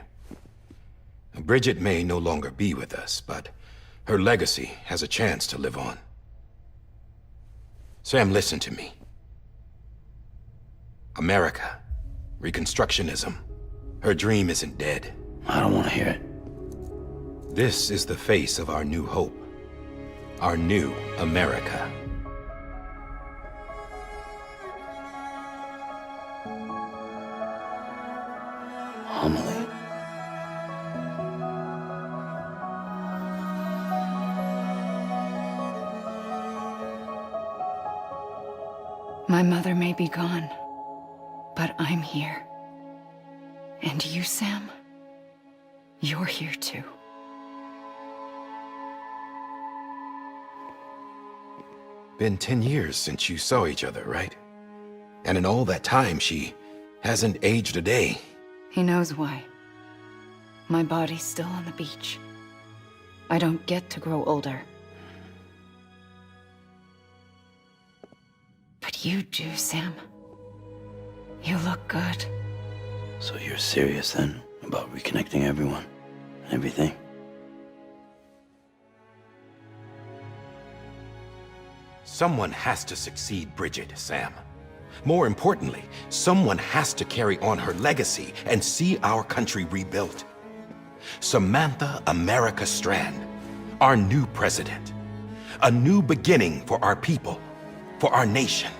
Bridget may no longer be with us, but her legacy has a chance to live on. Sam, listen to me. America, Reconstructionism, her dream isn't dead. I don't want to hear it. This is the face of our new hope. Our new America. Amelie. My mother may be gone, but I'm here. And you, Sam, you're here too. Been 10 years since you saw each other, right? And in all that time, she hasn't aged a day. He knows why. My body's still on the beach. I don't get to grow older. But you do, Sam. You look good. So you're serious then about reconnecting everyone and everything? Someone has to succeed Bridget, Sam. More importantly, someone has to carry on her legacy and see our country rebuilt. Samantha America Strand, our new president. A new beginning for our people, for our nation.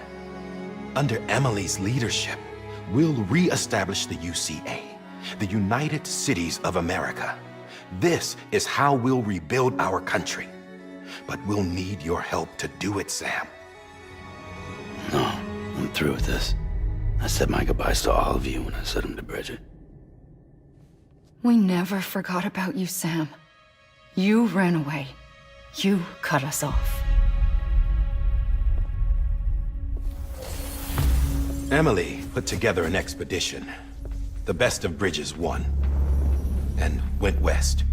Under Emily's leadership, we'll re-establish the UCA, the United Cities of America. This is how we'll rebuild our country. But we'll need your help to do it, Sam. No, I'm through with this. I said my goodbyes to all of you when I said them to Bridget. We never forgot about you, Sam. You ran away. You cut us off. Emily put together an expedition. The best of Bridges won. And went west.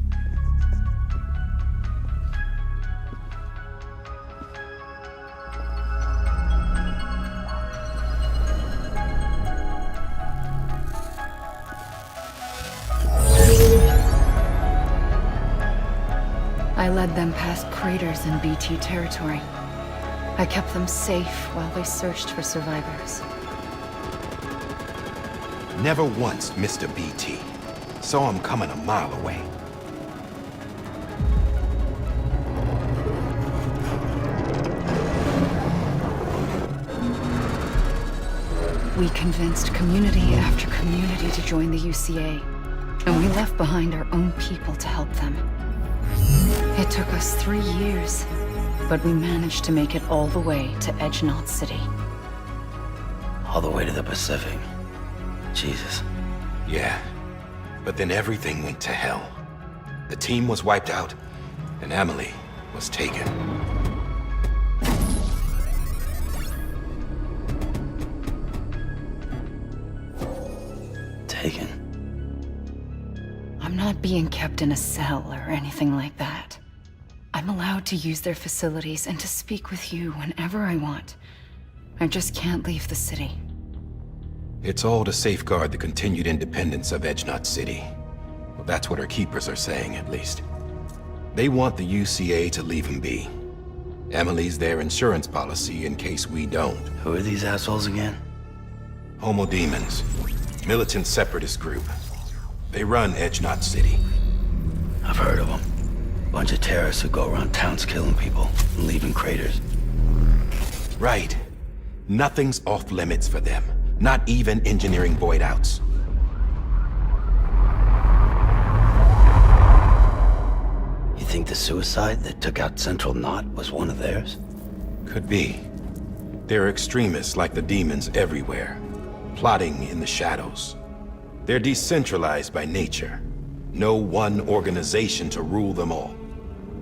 I led them past craters in BT territory. I kept them safe while they searched for survivors. Never once missed a BT. Saw him coming a mile away. We convinced community after community to join the UCA. And we left behind our own people to help them. It took us 3 years, but we managed to make it all the way to Edge-Knot City. All the way to the Pacific. Jesus. Yeah, but then everything went to hell. The team was wiped out, and Amelie was taken. Taken? I'm not being kept in a cell or anything like that. I'm allowed to use their facilities and to speak with you whenever I want. I just can't leave the city. It's all to safeguard the continued independence of Edge-Knot City. Well, that's what our keepers are saying, at least. They want the UCA to leave him be. Emily's their insurance policy in case we don't. Who are these assholes again? Homo Demons. Militant separatist group. They run Edge-Knot City. I've heard of them. Bunch of terrorists who go around towns killing people and leaving craters. Right. Nothing's off limits for them. Not even engineering void outs. You think the suicide that took out Central Knot was one of theirs? Could be. There are extremists like the demons everywhere, plotting in the shadows. They're decentralized by nature. No one organization to rule them all.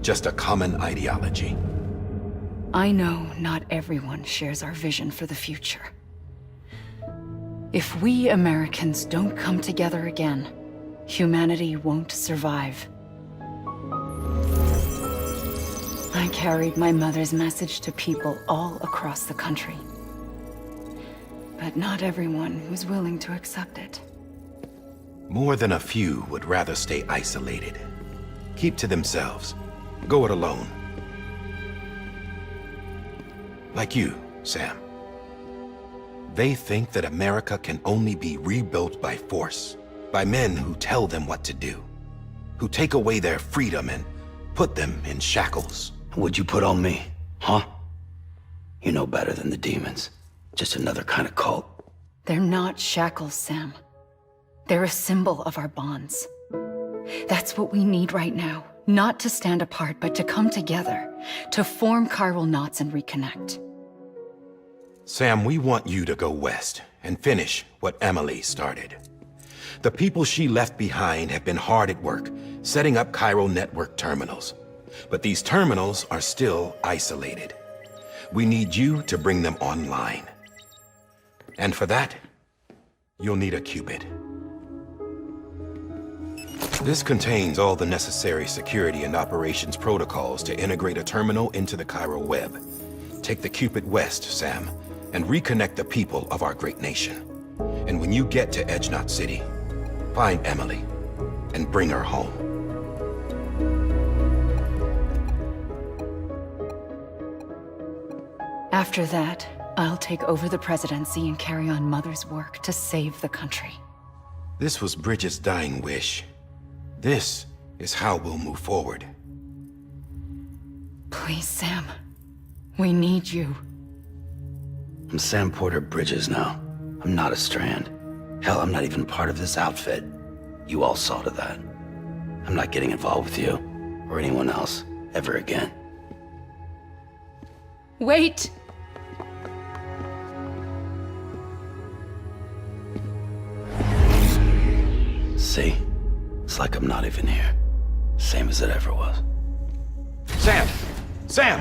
Just a common ideology. I know not everyone shares our vision for the future. If we Americans don't come together again, humanity won't survive. I carried my mother's message to people all across the country. But not everyone was willing to accept it. More than a few would rather stay isolated. Keep to themselves. Go it alone. Like you, Sam. They think that America can only be rebuilt by force, by men who tell them what to do, who take away their freedom and put them in shackles. What'd you put on me, huh? You know better than the demons. Just another kind of cult. They're not shackles, Sam. They're a symbol of our bonds. That's what we need right now. Not to stand apart, but to come together, to form chiral knots and reconnect. Sam, we want you to go west and finish what Emily started. The people she left behind have been hard at work, setting up chiral network terminals. But these terminals are still isolated. We need you to bring them online. And for that, you'll need a Cupid. This contains all the necessary security and operations protocols to integrate a terminal into the chiral web. Take the Cupid west, Sam, and reconnect the people of our great nation. And when you get to Edge-Knot City, find Emily and bring her home. After that, I'll take over the presidency and carry on Mother's work to save the country. This was Bridget's dying wish. This is how we'll move forward. Please, Sam. We need you. I'm Sam Porter Bridges now. I'm not a Strand. Hell, I'm not even part of this outfit. You all saw to that. I'm not getting involved with you, or anyone else, ever again. Wait! See? It's like I'm not even here. Same as it ever was. Sam! Sam!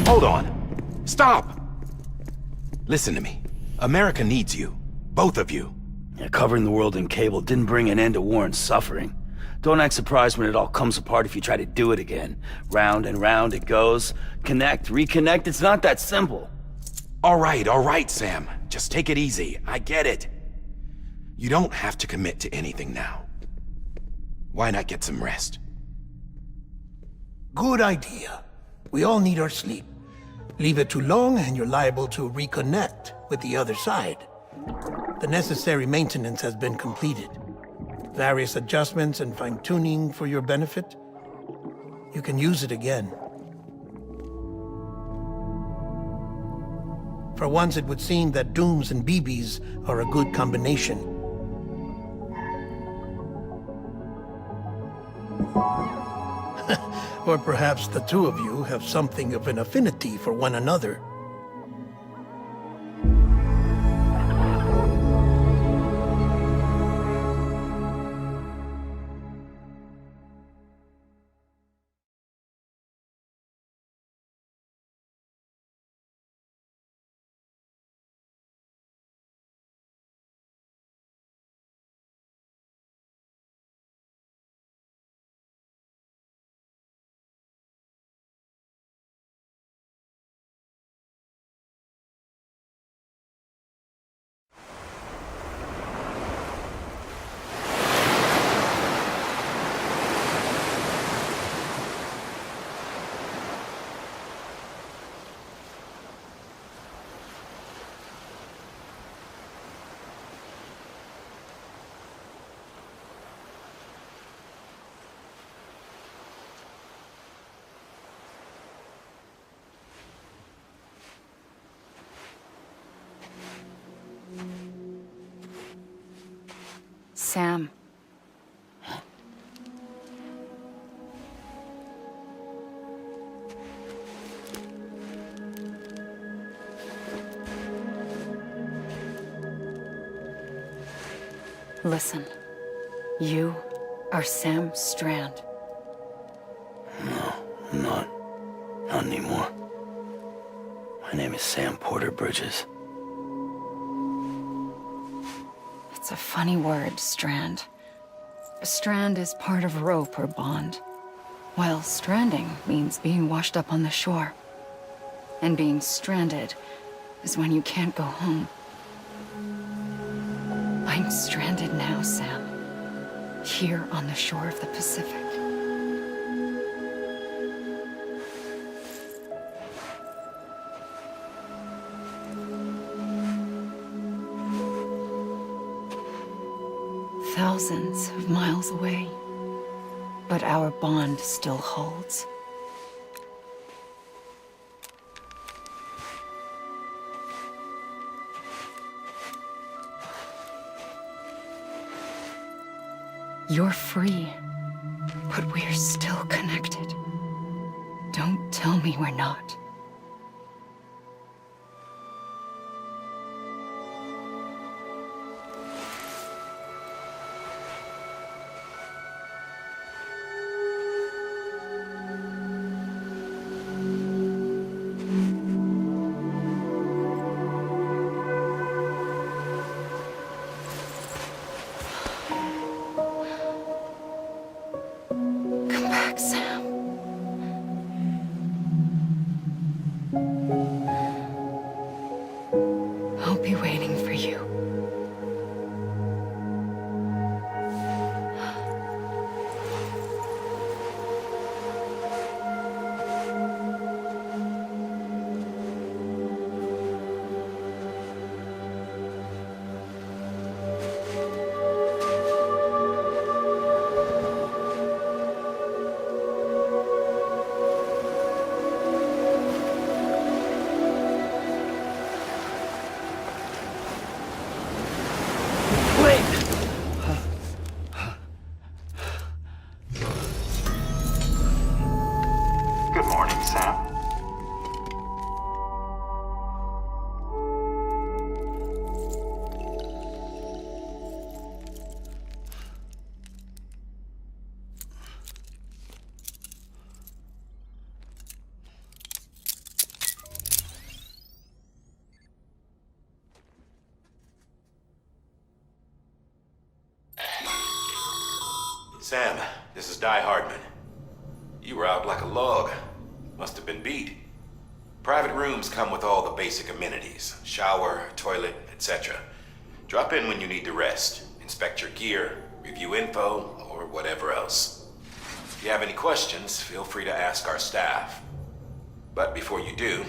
Hold on. Stop! Listen to me. America needs you. Both of you. Yeah, covering the world in cable didn't bring an end to war and suffering. Don't act surprised when it all comes apart if you try to do it again. Round and round it goes. Connect, reconnect, it's not that simple. All right, Sam. Just take it easy. I get it. You don't have to commit to anything now. Why not get some rest? Good idea. We all need our sleep. Leave it too long and you're liable to reconnect with the other side. The necessary maintenance has been completed. Various adjustments and fine-tuning for your benefit. You can use it again. For once, it would seem that Dooms and BBs are a good combination. Or perhaps the two of you have something of an affinity for one another. Sam. Listen. You are Sam Strand. No, I'm not. Not anymore. My name is Sam Porter Bridges. It's a funny word, Strand. A strand is part of rope or bond, while stranding means being washed up on the shore. And being stranded is when you can't go home. I'm stranded now, Sam. Here on the shore of the Pacific. Thousands of miles away, but our bond still holds. You're free, but we're still connected. Don't tell me we're not. Sam. I'll be waiting for you. Good morning, Sam. Sam, this is Di Hardman. You were out like a log. Must have been beat. Private rooms come with all the basic amenities. Shower, toilet, etc. Drop in when you need to rest. Inspect your gear, review info, or whatever else. If you have any questions, feel free to ask our staff. But before you do,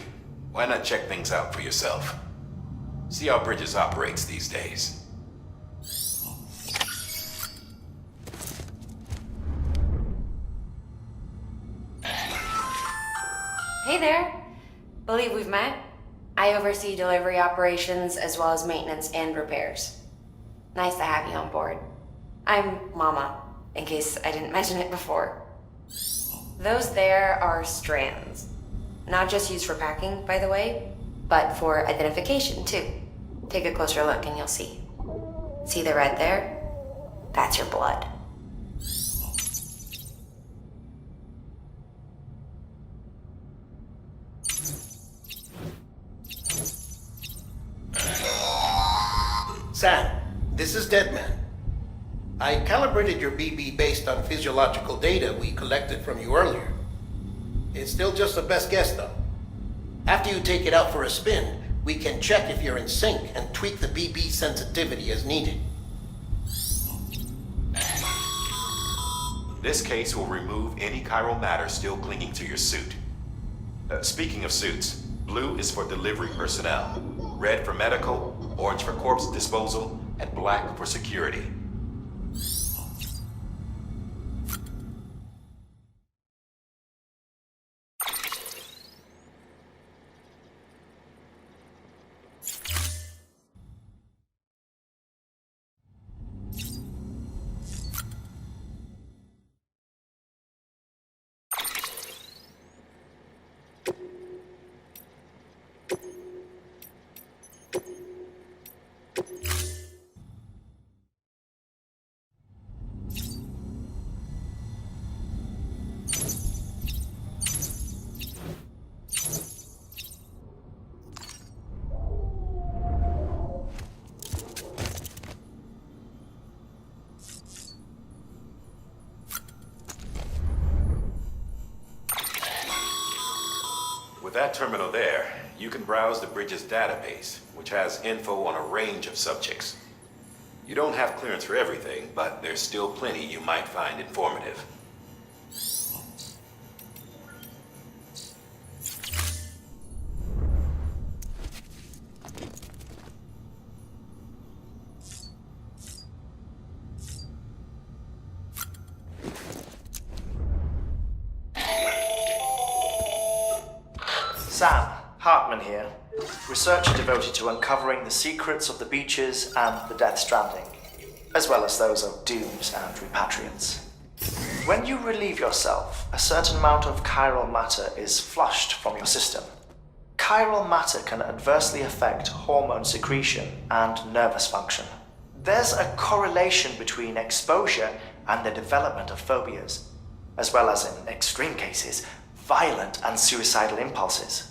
why not check things out for yourself? See how Bridges operates these days. Hey there. Believe we've met? I oversee delivery operations as well as maintenance and repairs. Nice to have you on board. I'm Mama, in case I didn't mention it before. Those there are strands. Not just used for packing, by the way, but for identification too. Take a closer look and you'll see. See the red there? That's your blood. Sam, this is Deadman. I calibrated your BB based on physiological data we collected from you earlier. It's still just a best guess, though. After you take it out for a spin, we can check if you're in sync and tweak the BB sensitivity as needed. This case will remove any chiral matter still clinging to your suit. Speaking of suits, blue is for delivery personnel, red for medical, orange for corpse disposal, and black for security. With that terminal there, you can browse the bridge's database, which has info on a range of subjects. You don't have clearance for everything, but there's still plenty you might find informative. Sam, Hartman here, researcher devoted to uncovering the secrets of the beaches and the Death Stranding, as well as those of dooms and repatriants. When you relieve yourself, a certain amount of chiral matter is flushed from your system. Chiral matter can adversely affect hormone secretion and nervous function. There's a correlation between exposure and the development of phobias, as well as, in extreme cases, violent and suicidal impulses.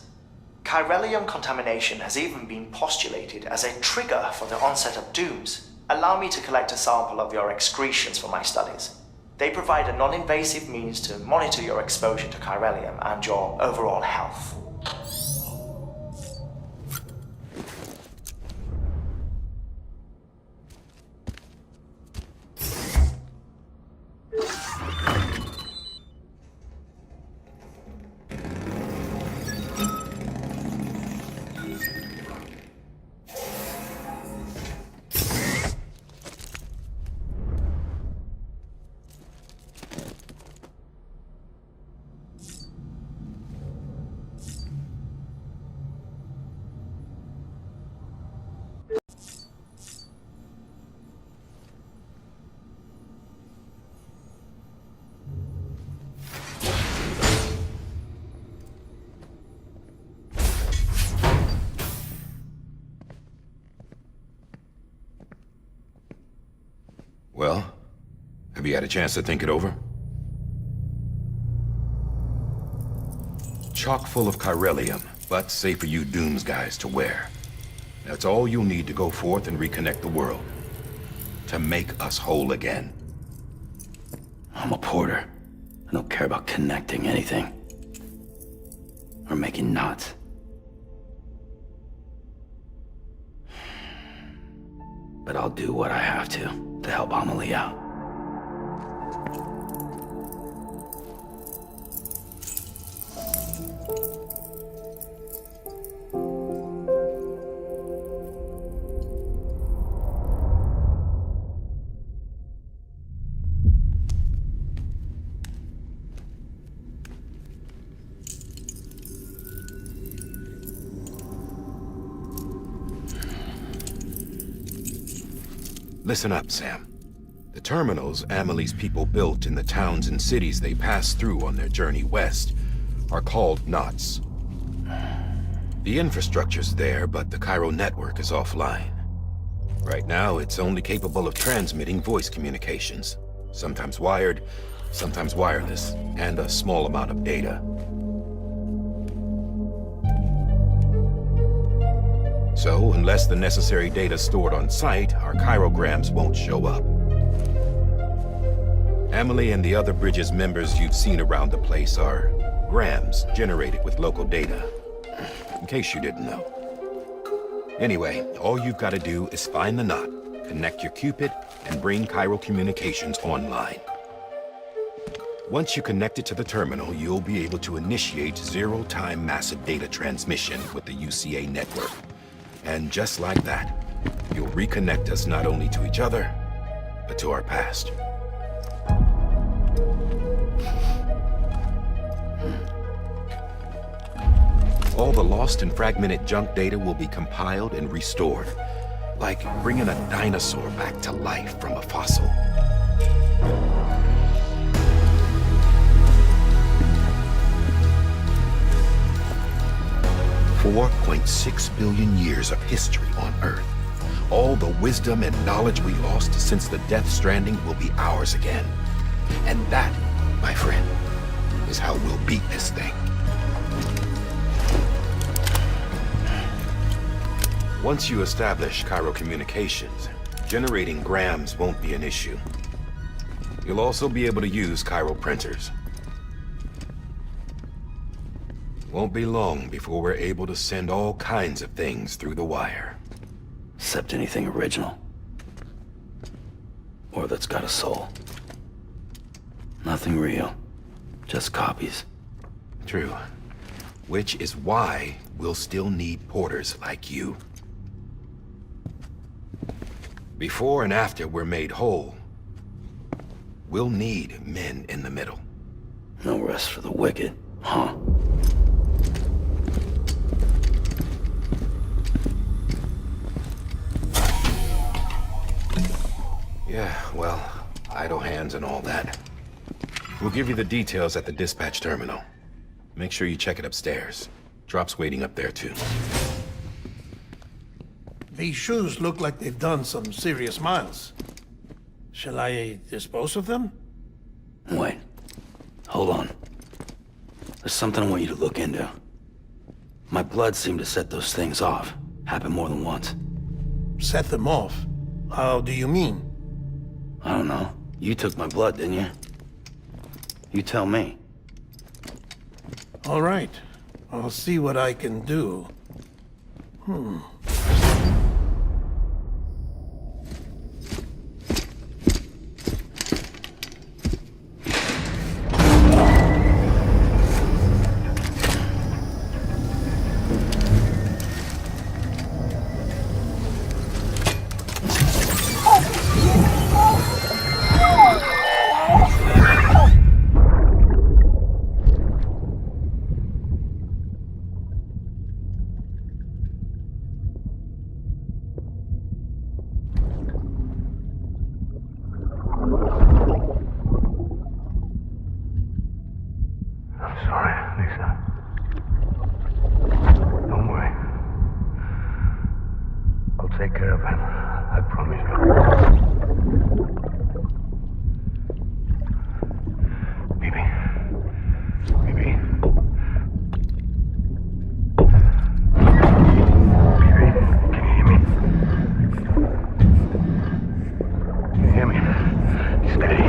Chiralium contamination has even been postulated as a trigger for the onset of dooms. Allow me to collect a sample of your excretions for my studies. They provide a non-invasive means to monitor your exposure to chiralium and your overall health. Well, have you had a chance to think it over? Chock full of chiralium, but safe for you Dooms guys to wear. That's all you'll need to go forth and reconnect the world. To make us whole again. I'm a porter. I don't care about connecting anything. Or making knots. But I'll do what I have to help Amelie out. Listen up, Sam. The terminals Amelie's people built in the towns and cities they passed through on their journey west are called knots. The infrastructure's there, but the Cairo network is offline. Right now, it's only capable of transmitting voice communications, sometimes wired, sometimes wireless, and a small amount of data. So, unless the necessary data's stored on site, our chirograms won't show up. Amelie and the other Bridges members you've seen around the place are grams generated with local data, in case you didn't know. Anyway, all you've got to do is find the knot, connect your Cupid, and bring Cairo communications online. Once you connect it to the terminal, you'll be able to initiate zero-time massive data transmission with the UCA network. And just like that, you'll reconnect us not only to each other, but to our past. All the lost and fragmented junk data will be compiled and restored, like bringing a dinosaur back to life from a fossil. $4.6 billion years of history on Earth. All the wisdom and knowledge we lost since the Death Stranding will be ours again. And that, my friend, is how we'll beat this thing. Once you establish Cairo communications, generating grams won't be an issue. You'll also be able to use Cairo printers. Won't be long before we're able to send all kinds of things through the wire. Except anything original. Or that's got a soul. Nothing real. Just copies. True. Which is why we'll still need porters like you. Before and after we're made whole, we'll need men in the middle. No rest for the wicked, huh? Yeah, well, idle hands and all that. We'll give you the details at the dispatch terminal. Make sure you check it upstairs. Drop's waiting up there, too. These shoes look like they've done some serious miles. Shall I dispose of them? Wait. Hold on. There's something I want you to look into. My blood seemed to set those things off. Happened more than once. Set them off? How do you mean? I don't know. You took my blood, didn't you? You tell me. All right. I'll see what I can do. Take care of him. I promise you. Baby. Baby. Baby, can you hear me? Can you hear me? Steady.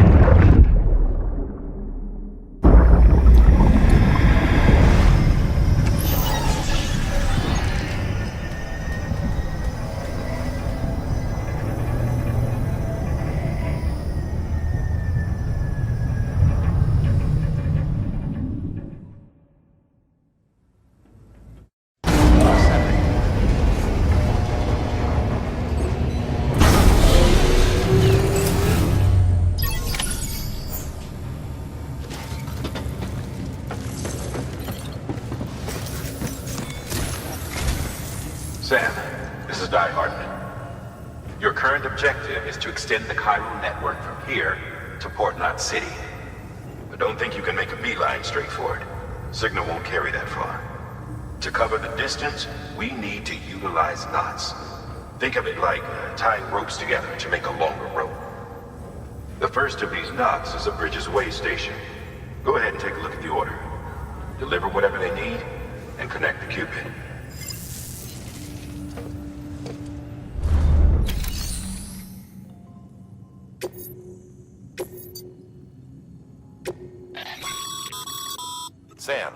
Sam, this is Die Hard. Your current objective is to extend the chiral network from here to Port Knot City. But don't think you can make a beeline straight for it. Signal won't carry that far. To cover the distance, we need to utilize knots. Think of it like tying ropes together to make a longer rope. The first of these knots is a Bridges way station. Go ahead and take a look at the order. Deliver whatever they need, and connect the Cupid. Sam,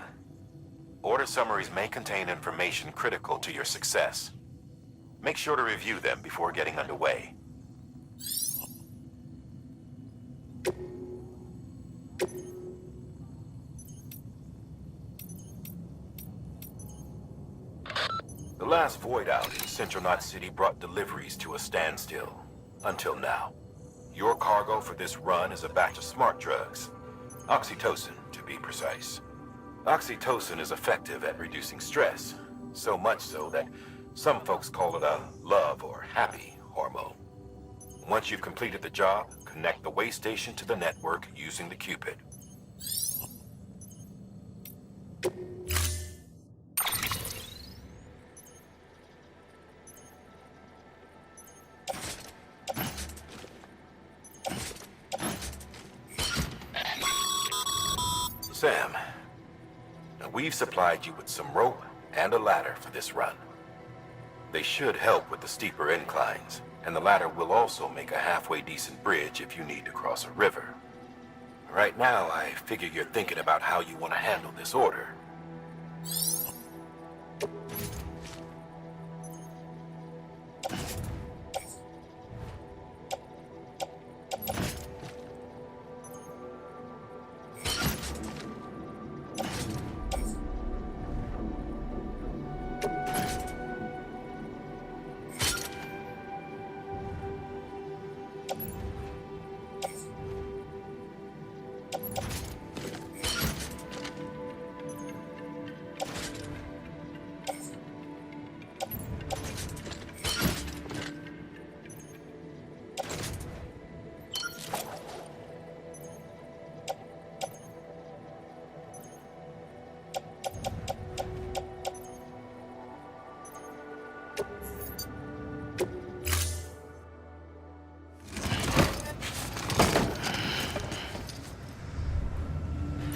order summaries may contain information critical to your success. Make sure to review them before getting underway. The last void out in Central Knot City brought deliveries to a standstill. Until now. Your cargo for this run is a batch of smart drugs. Oxytocin, to be precise. Oxytocin is effective at reducing stress. So much so that some folks call it a love or happy hormone. Once you've completed the job, connect the way station to the network using the Cupid. Sam, now we've supplied you with some rope and a ladder for this run. They should help with the steeper inclines, and the ladder will also make a halfway decent bridge if you need to cross a river. Right now, I figure you're thinking about how you want to handle this order.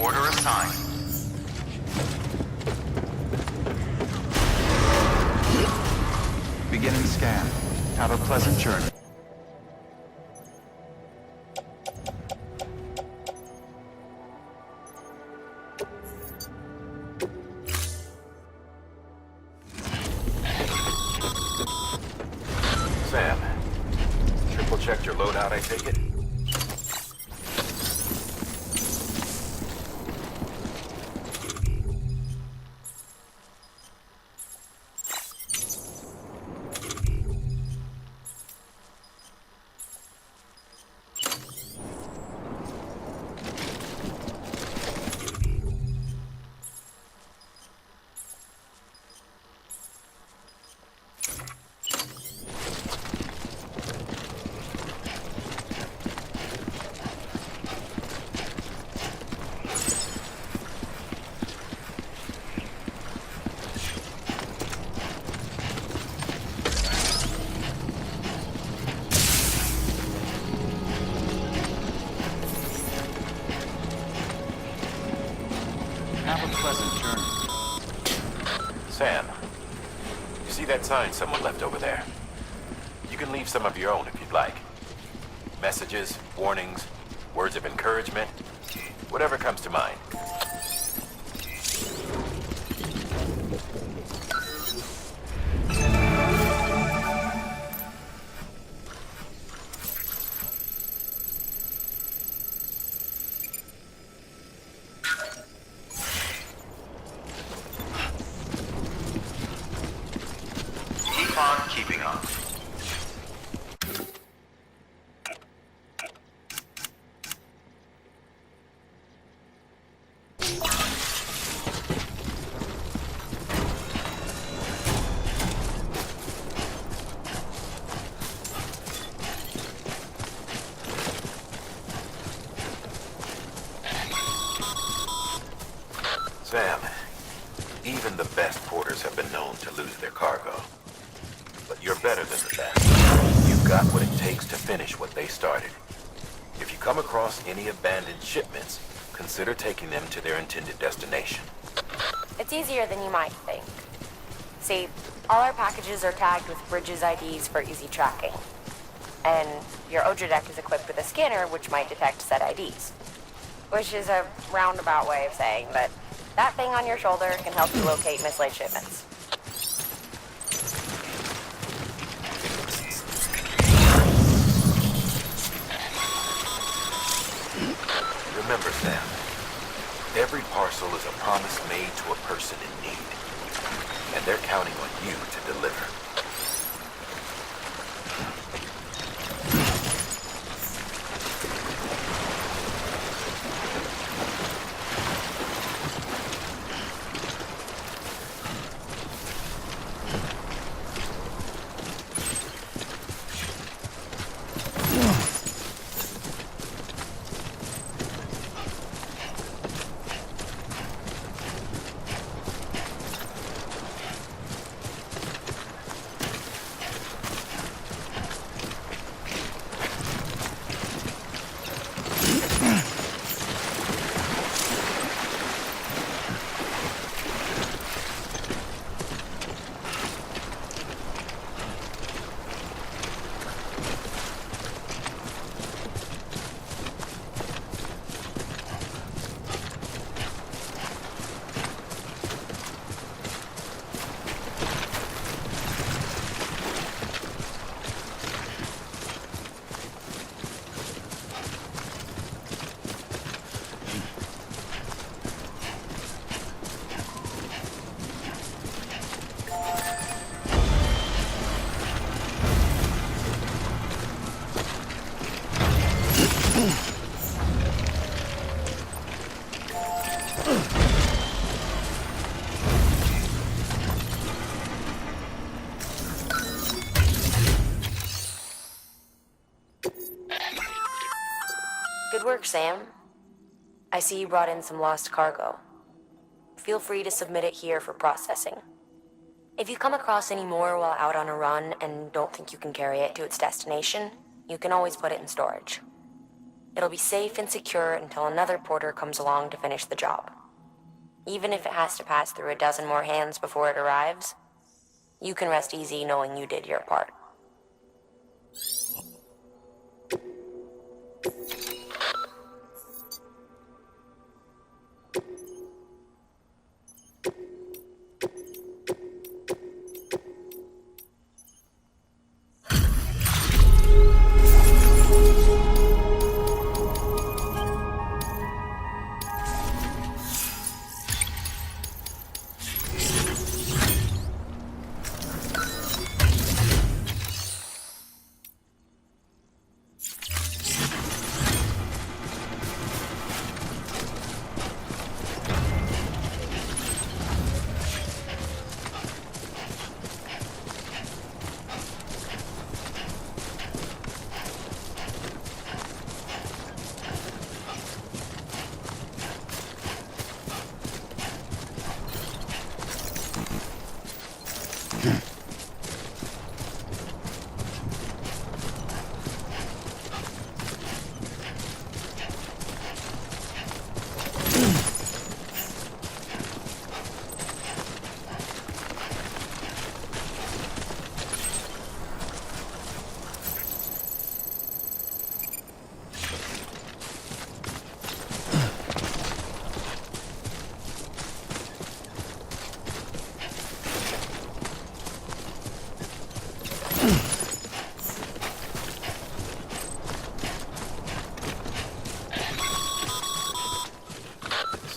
Order assigned. Beginning scan. Have a pleasant journey. Sam, triple checked your loadout, I take it? Have a pleasant journey. Sam, you see that sign someone left over there? You can leave some of your own if you'd like. Messages, warnings, words of encouragement, whatever comes to mind. Keep on keeping on. come across any abandoned shipments, consider taking them to their intended destination. It's easier than you might think. See, all our packages are tagged with Bridges IDs for easy tracking. And your Odra deck is equipped with a scanner which might detect said IDs. Which is a roundabout way of saying that that thing on your shoulder can help you locate mislaid shipments. Remember, Sam, every parcel is a promise made to a person in need. And they're counting on you to deliver. Good work, Sam. I see you brought in some lost cargo. Feel free to submit it here for processing. If you come across any more while out on a run and don't think you can carry it to its destination, you can always put it in storage. It'll be safe and secure until another porter comes along to finish the job. Even if it has to pass through a dozen more hands before it arrives, you can rest easy knowing you did your part.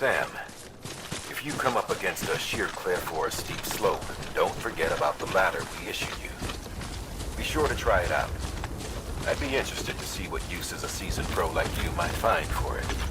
Sam, if you come up against a sheer cliff or a steep slope, don't forget about the ladder we issued you. Be sure to try it out. I'd be interested to see what uses a seasoned pro like you might find for it.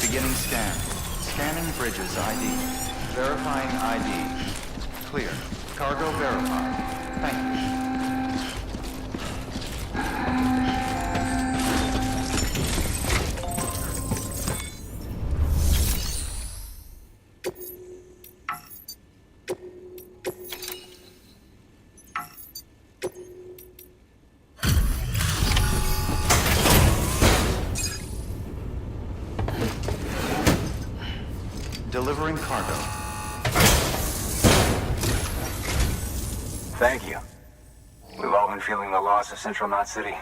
Beginning scan. Scanning bridges ID. Verifying ID. Clear. Cargo verified. Thank you. Delivering cargo. Thank you. We've all been feeling the loss of Central Knot City.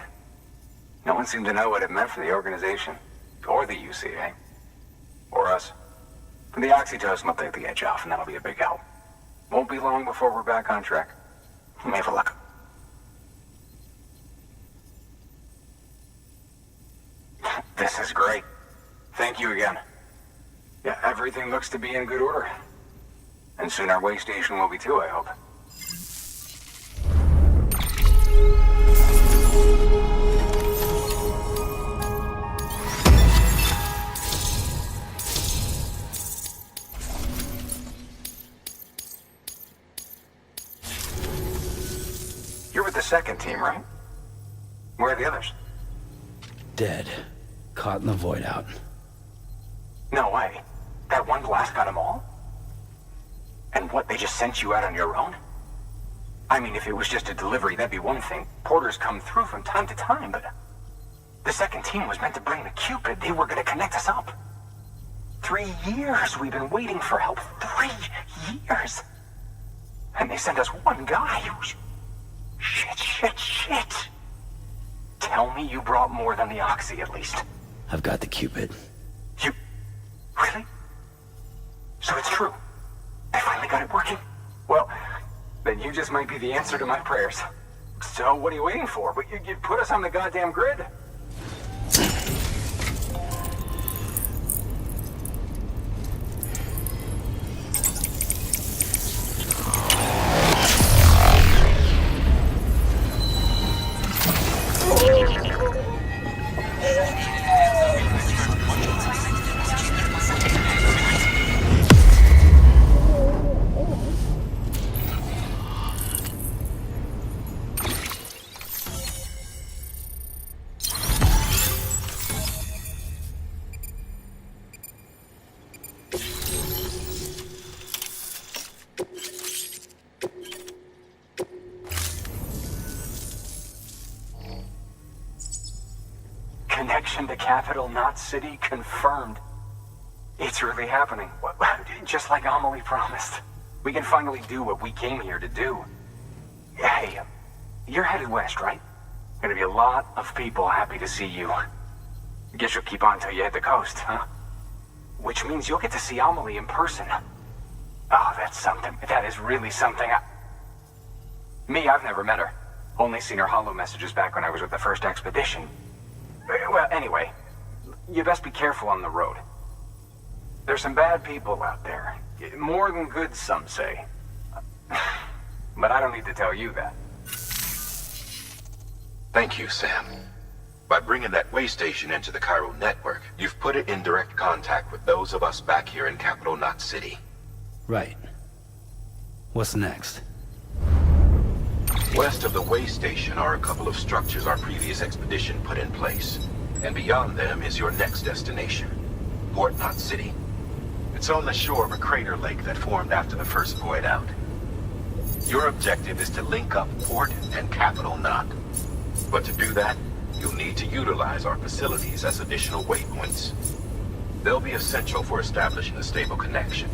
No one seemed to know what it meant for the organization, or the UCA, or us. The oxytocin will take the edge off, and that'll be a big help. Won't be long before we're back on track. May have luck. This is great. Thank you again. Yeah, everything looks to be in good order. And soon our way station will be too, I hope. You're with the second team, right? Where are the others? Dead. Caught in the void out. No way. That one blast got them all? And what, they just sent you out on your own? I mean, if it was just a delivery, that'd be one thing. Porters come through from time to time, but... The second team was meant to bring the Cupid. They were gonna connect us up. 3 years we've been waiting for help. 3 years! And they sent us one guy who's... Shit. Tell me you brought more than the Oxy, at least. I've got the Cupid. You... Really? So it's true. I finally got it working. Well, then you just might be the answer to my prayers. So what are you waiting for? But you put us on the goddamn grid. Connection to Capital Knot City confirmed. It's really happening. Just like Amelie promised. We can finally do what we came here to do. Hey, you're headed west, right? Gonna be a lot of people happy to see you. Guess you'll keep on till you hit the coast, huh? Which means you'll get to see Amelie in person. Oh, that's something. That is really something. Me, I've never met her. Only seen her holo messages back when I was with the first expedition. Well, anyway, you best be careful on the road. There's some bad people out there. More than good, some say. But I don't need to tell you that. Thank you, Sam. By bringing that way station into the Cairo network, you've put it in direct contact with those of us back here in Capital Knot City. Right. What's next? West of the way station are a couple of structures our previous expedition put in place. And beyond them is your next destination, Port Knot City. It's on the shore of a crater lake that formed after the first void out. Your objective is to link up Port and Capital Knot. But to do that, you'll need to utilize our facilities as additional waypoints. They'll be essential for establishing a stable connection.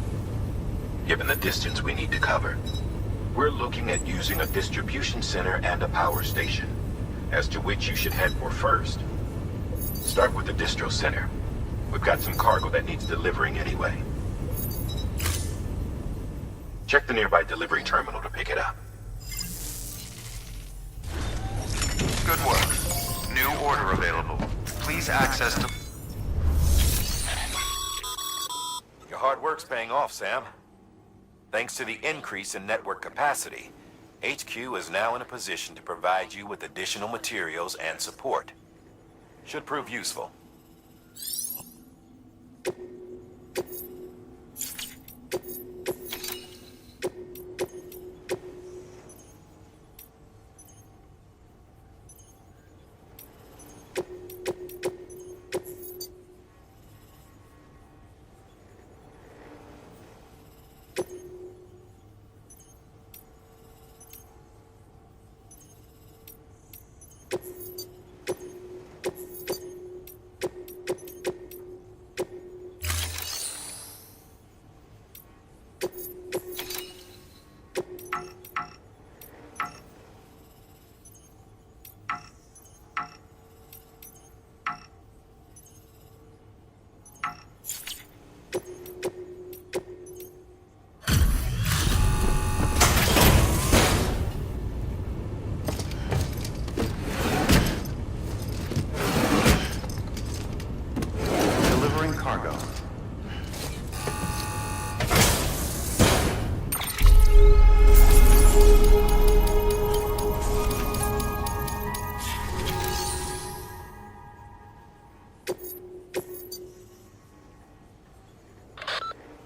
Given the distance we need to cover, we're looking at using a distribution center and a power station, as to which you should head for first. Start with the distro center. We've got some cargo that needs delivering anyway. Check the nearby delivery terminal to pick it up. Good work. New order available. Please access to... Your hard work's paying off, Sam. Thanks to the increase in network capacity, HQ is now in a position to provide you with additional materials and support. Should prove useful.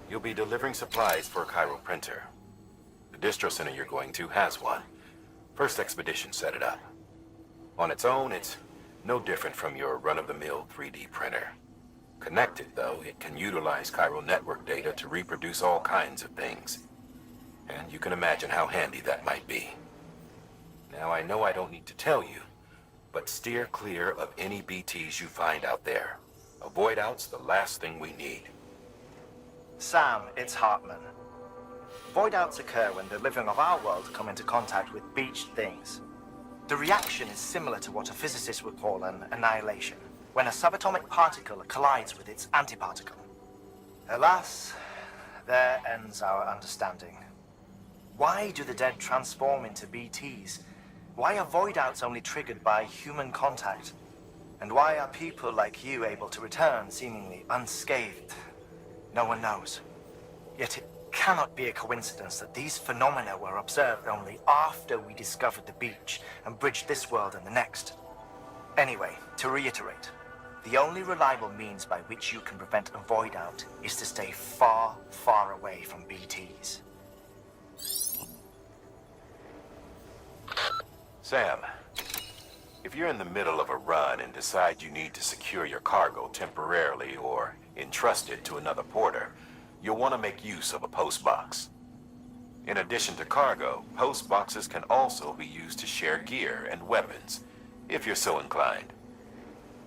You'll be delivering supplies for a Cairo printer. The distro center you're going to has one. First expedition set it up. On its own, it's no different from your run-of-the-mill 3D printer. Connected, though, it can utilize Cairo network data to reproduce all kinds of things. And you can imagine how handy that might be. Now, I know I don't need to tell you, but steer clear of any BTs you find out there. Avoid out's the last thing we need. Sam, it's Hartman. Void outs occur when the living of our world come into contact with beached things. The reaction is similar to what a physicist would call an annihilation, when a subatomic particle collides with its antiparticle. Alas, there ends our understanding. Why do the dead transform into BTs? Why are void outs only triggered by human contact? And why are people like you able to return seemingly unscathed? No one knows. Yet it cannot be a coincidence that these phenomena were observed only after we discovered the beach and bridged this world and the next. Anyway, to reiterate, the only reliable means by which you can prevent a void out is to stay far, far away from BTs. Sam, if you're in the middle of a run and decide you need to secure your cargo temporarily or entrust it to another porter, you'll want to make use of a post box. In addition to cargo, post boxes can also be used to share gear and weapons, if you're so inclined.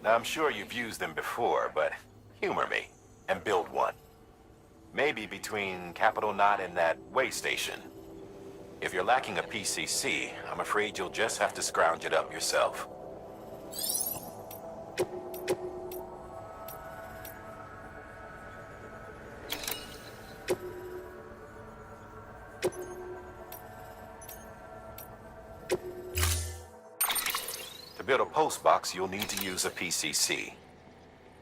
Now, I'm sure you've used them before, but humor me and build one. Maybe between Capital Knot and that way station. If you're lacking a PCC, I'm afraid you'll just have to scrounge it up yourself. To build a post box, you'll need to use a PCC.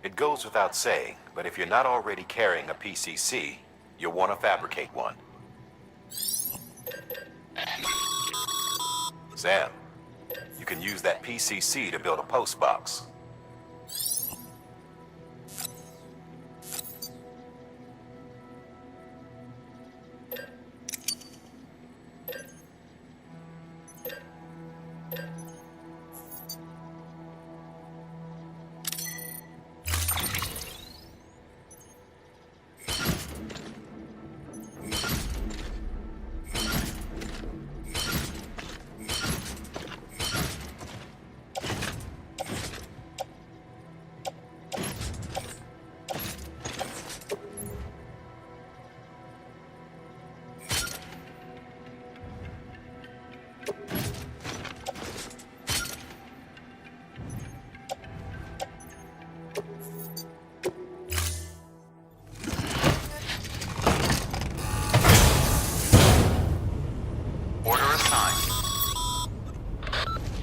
It goes without saying, but if you're not already carrying a PCC, you'll want to fabricate one. Sam, you can use that PCC to build a post box.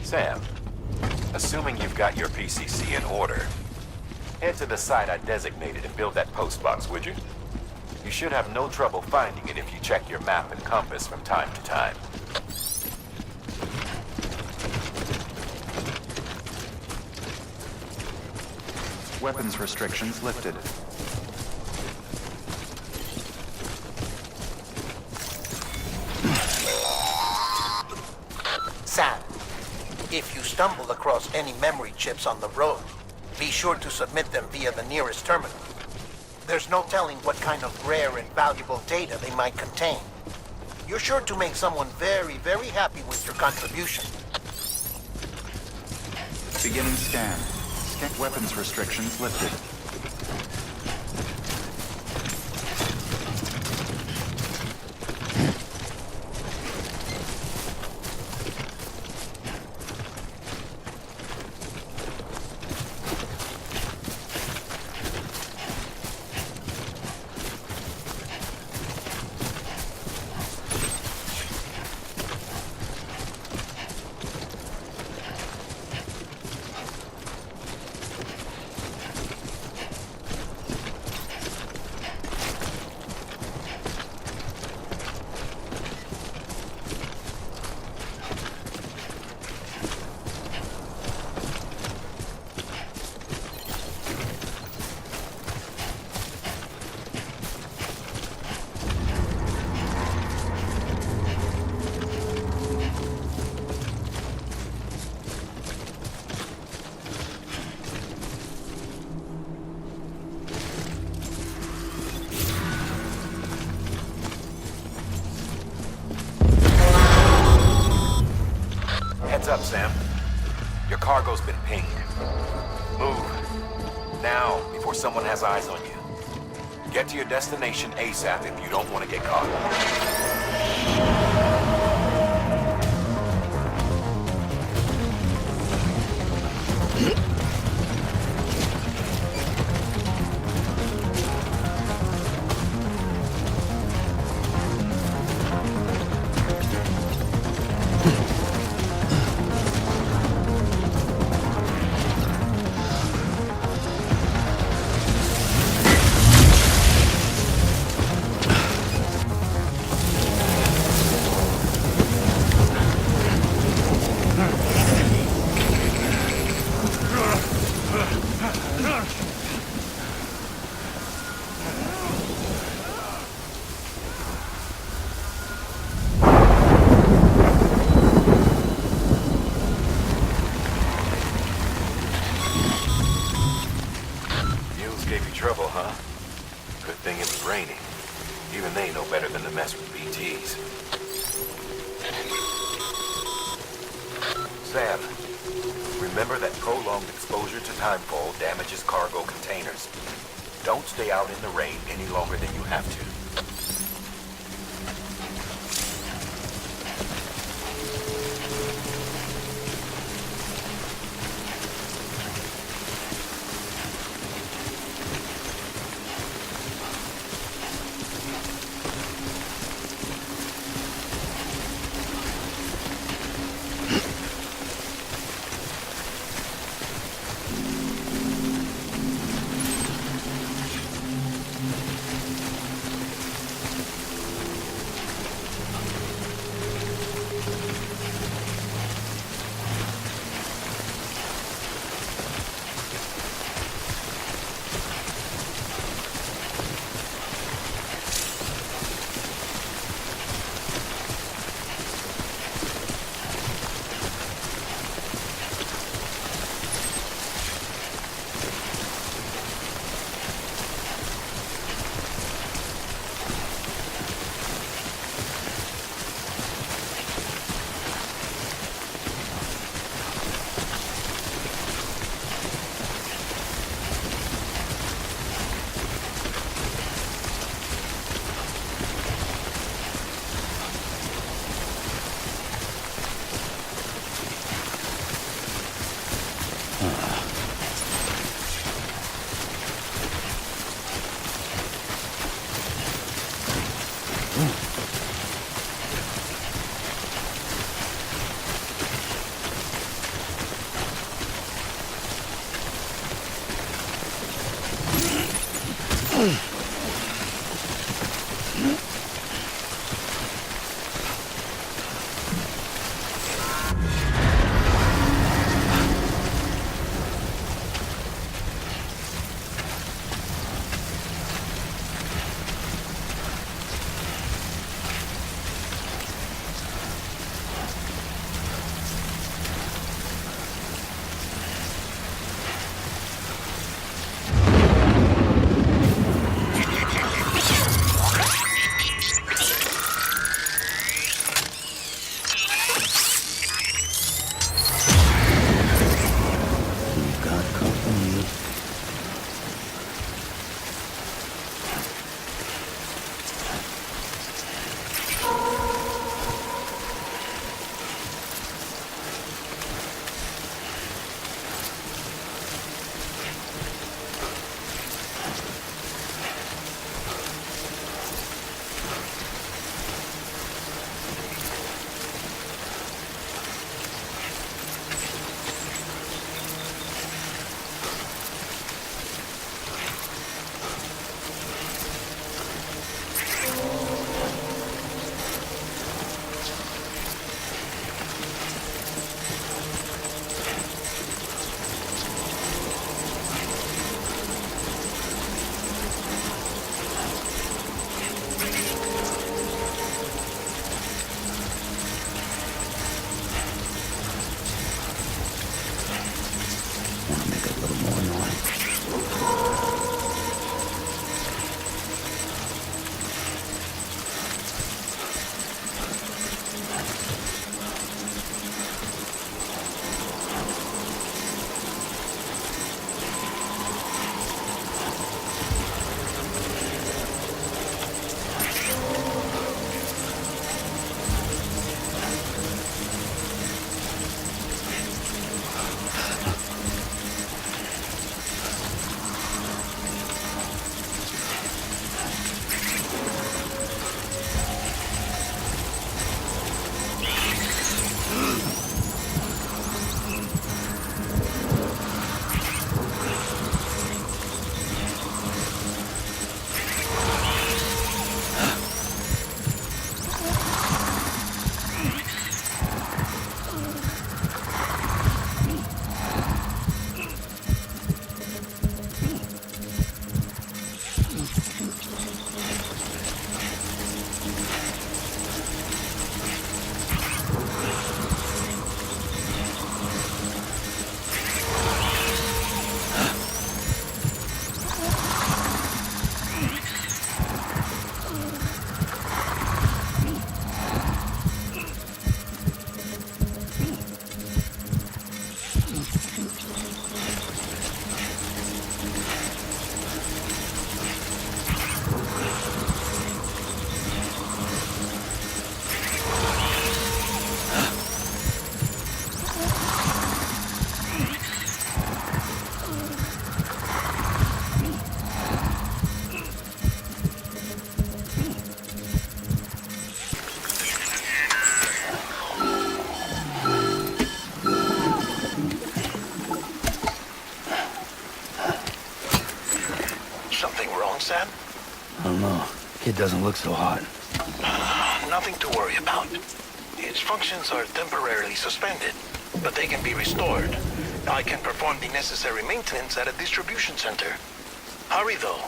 Sam, assuming you've got your PCC in order, head to the site I designated and build that post box, would you? You should have no trouble finding it if you check your map and compass from time to time. Weapons restrictions lifted. Sam, if you stumble across any memory chips on the road, be sure to submit them via the nearest terminal. There's no telling what kind of rare and valuable data they might contain. You're sure to make someone very, very happy with your contribution. Beginning scan. Weapons restrictions lifted. cargo's been pinged. Move. Now, before someone has eyes on you. Get to your destination ASAP if you don't want to get caught. Gave you trouble, huh? Good thing it was raining. Even they know better than to mess with BTs. Sam, remember that prolonged exposure to timefall damages cargo containers. Don't stay out in the rain any longer than you have to. Something wrong, Sam? I don't know. Kid doesn't look so hot. Nothing to worry about. His functions are temporarily suspended, but they can be restored. I can perform the necessary maintenance at a distribution center. Hurry, though.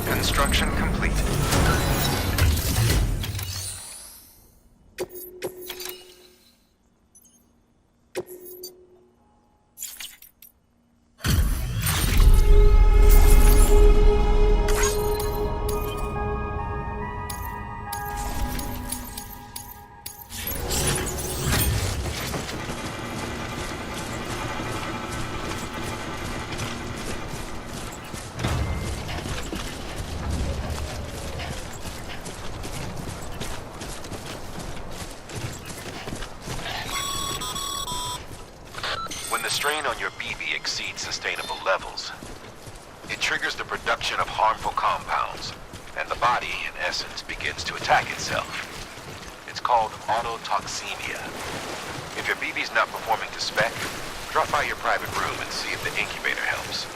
Construction complete. When the strain on your BB exceeds sustainable levels, it triggers the production of harmful compounds, and the body, in essence, begins to attack itself. It's called autotoxemia. If your BB's not performing to spec, drop by your private room and see if the incubator helps.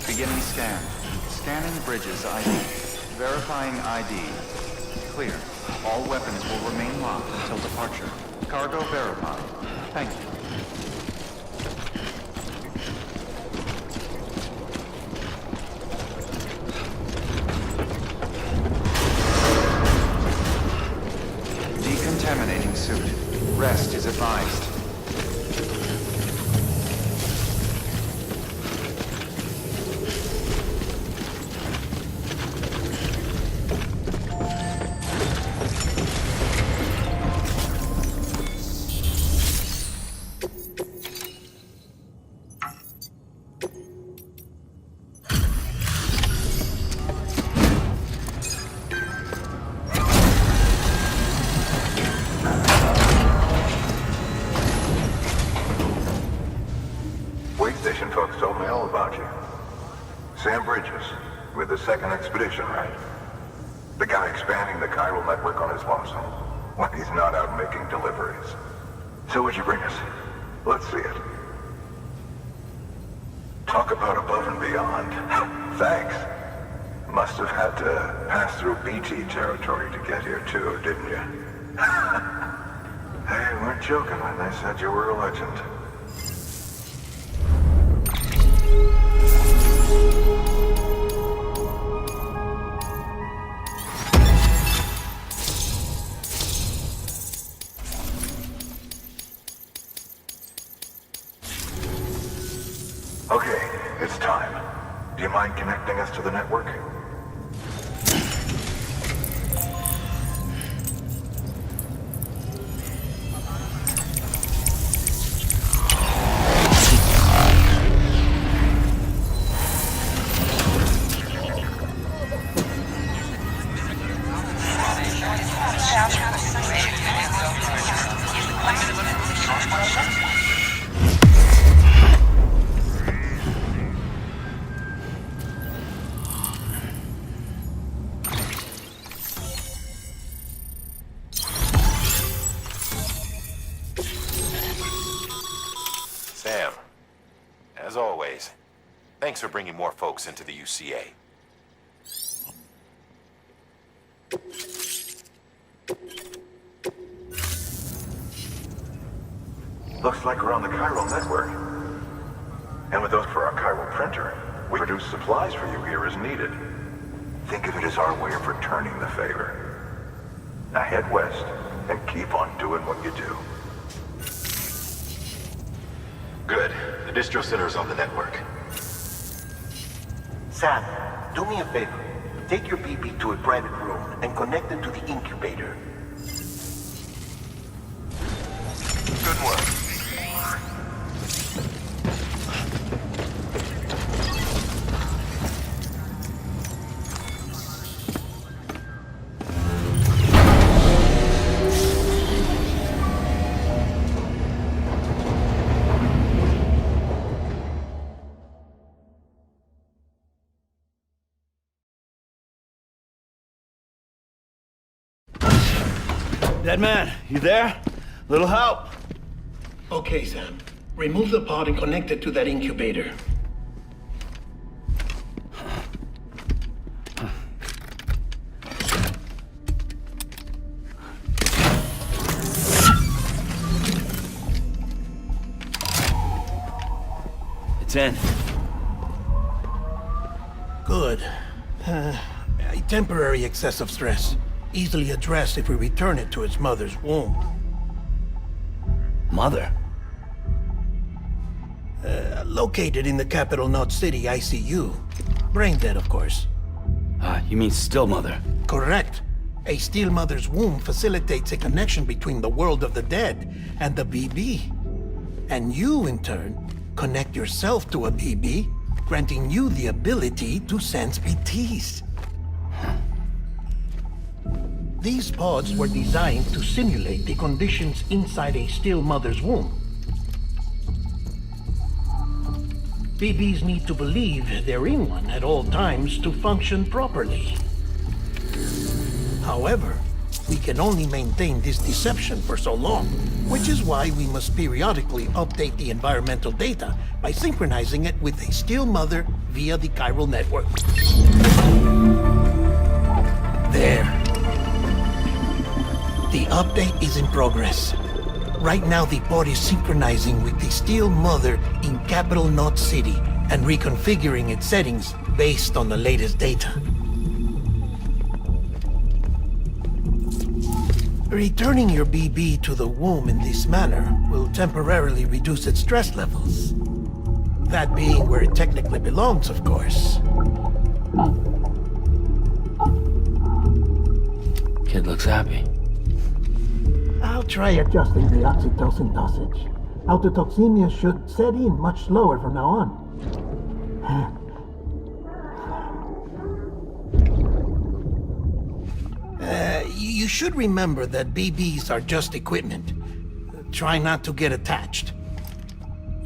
Beginning scan. Scanning bridges ID. Verifying ID. Clear. All weapons will remain locked until departure. Cargo verified. Thank you. Decontaminating suit. Rest is advised. Station folks told me all about you. Sam Bridges, with the second expedition, right? The guy expanding the chiral network on his lonesome, when he's not out making deliveries. So what'd you bring us? Let's see it. Talk about above and beyond. Thanks. Must have had to pass through BT territory to get here too, didn't you? Hey, you weren't joking when they said you were a legend. Okay, it's time. Do you mind connecting us to the network? Sam, as always, thanks for bringing more folks into the UCA. Looks like we're on the chiral network. And with those for our chiral printer, we produce supplies for you here as needed. Think of it as our way of returning the favor. Now head west and keep on doing what you do. Good. The distro center is on the network. Sam, do me a favor. Take your BB to a private room and connect it to the incubator. Good work. Dead man, you there? Little help? Okay, Sam. Remove the pod and connect it to that incubator. It's in. Good. A temporary excessive stress. Easily addressed if we return it to its mother's womb. Mother? Located in the capital Knot City ICU. Brain dead, of course. You mean still mother? Correct. A still mother's womb facilitates a connection between the world of the dead and the BB. And you, in turn, connect yourself to a BB, granting you the ability to sense BTs. These pods were designed to simulate the conditions inside a still mother's womb. BBs need to believe they're in one at all times to function properly. However, we can only maintain this deception for so long, which is why we must periodically update the environmental data by synchronizing it with a still mother via the chiral network. There. The update is in progress. Right now, the pod is synchronizing with the still mother in capital Knot City and reconfiguring its settings based on the latest data. Returning your BB to the womb in this manner will temporarily reduce its stress levels. That being where it technically belongs, of course. Kid looks happy. I'll try adjusting the oxytocin dosage. Autotoxemia should set in much slower from now on. You should remember that BBs are just equipment. Try not to get attached.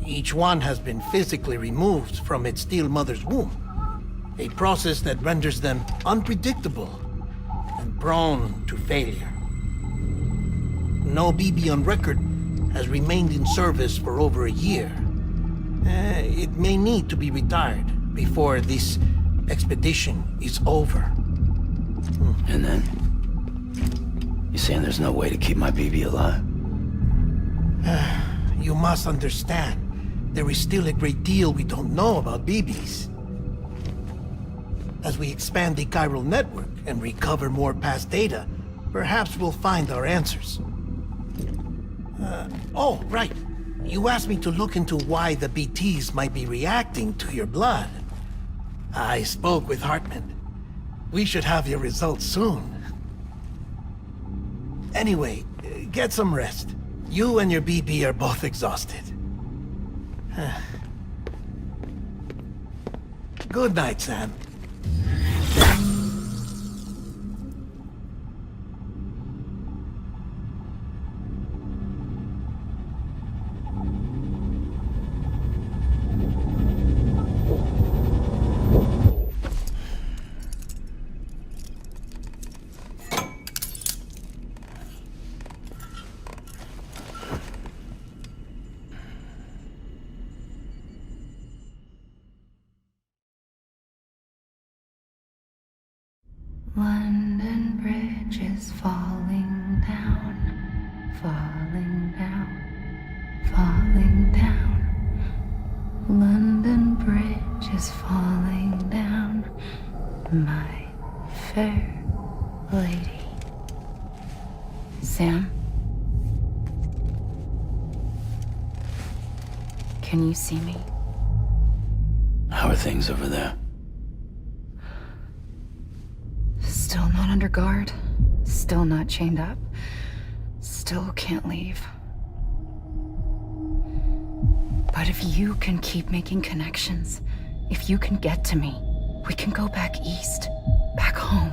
Each one has been physically removed from its still mother's womb. A process that renders them unpredictable and prone to failure. No BB on record has remained in service for over a year. It may need to be retired before this expedition is over. And then? You saying there's no way to keep my BB alive? You must understand, there is still a great deal we don't know about BBs. As we expand the chiral network and recover more past data, perhaps we'll find our answers. Oh, right. You asked me to look into why the BTs might be reacting to your blood. I spoke with Hartman. We should have your results soon. Anyway, get some rest. You and your BP are both exhausted. Good night, Sam. London Bridge is falling down, falling down, falling down. London Bridge is falling down, my fair lady. Sam? Can you see me? How are things over there? Still not under guard. Still not chained up. Still can't leave. But if you can keep making connections, if you can get to me, we can go back east. Back home.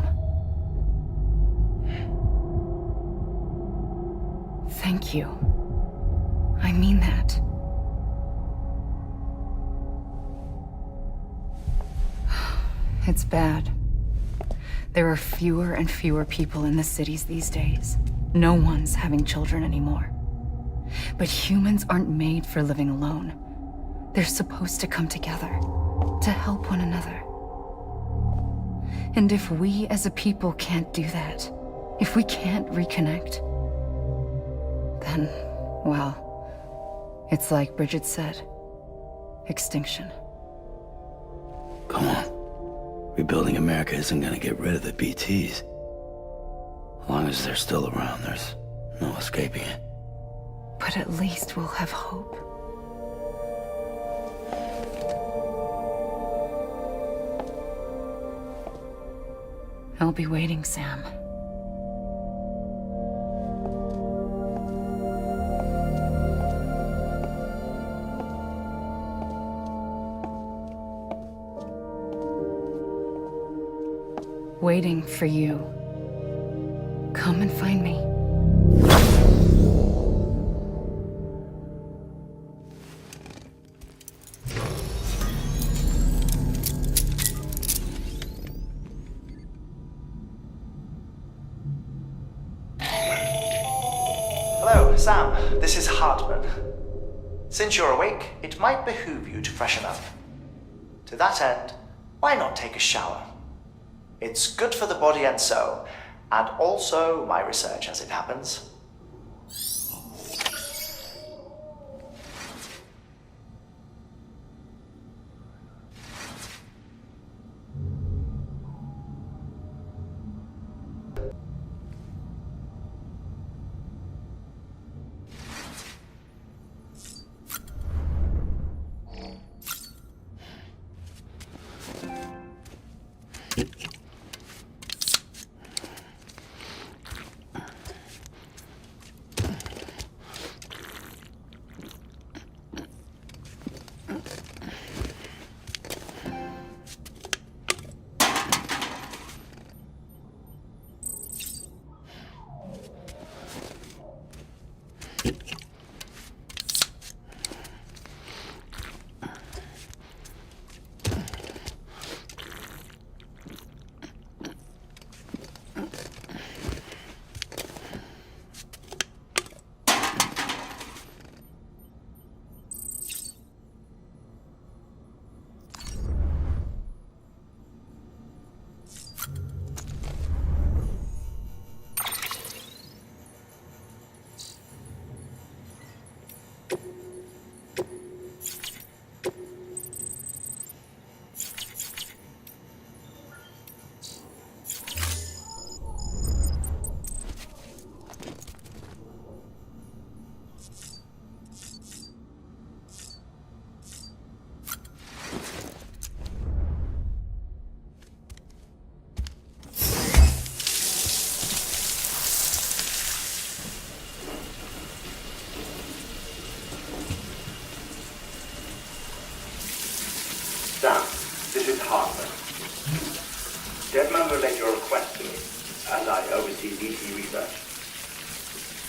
Thank you. I mean that. It's bad. There are fewer and fewer people in the cities these days. No one's having children anymore. But humans aren't made for living alone. They're supposed to come together, to help one another. And if we as a people can't do that, if we can't reconnect, then, well, it's like Bridget said, extinction. Come on. Rebuilding America isn't gonna get rid of the BTs. As long as they're still around, there's no escaping it. But at least we'll have hope. I'll be waiting, Sam. Waiting for you. Come and find me. Hello, Sam. This is Hartman. Since you're awake, it might behoove you to freshen up. To that end, why not take a shower? It's good for the body and soul, and also my research as it happens. Deadman relayed your request to me, as I oversee BT research.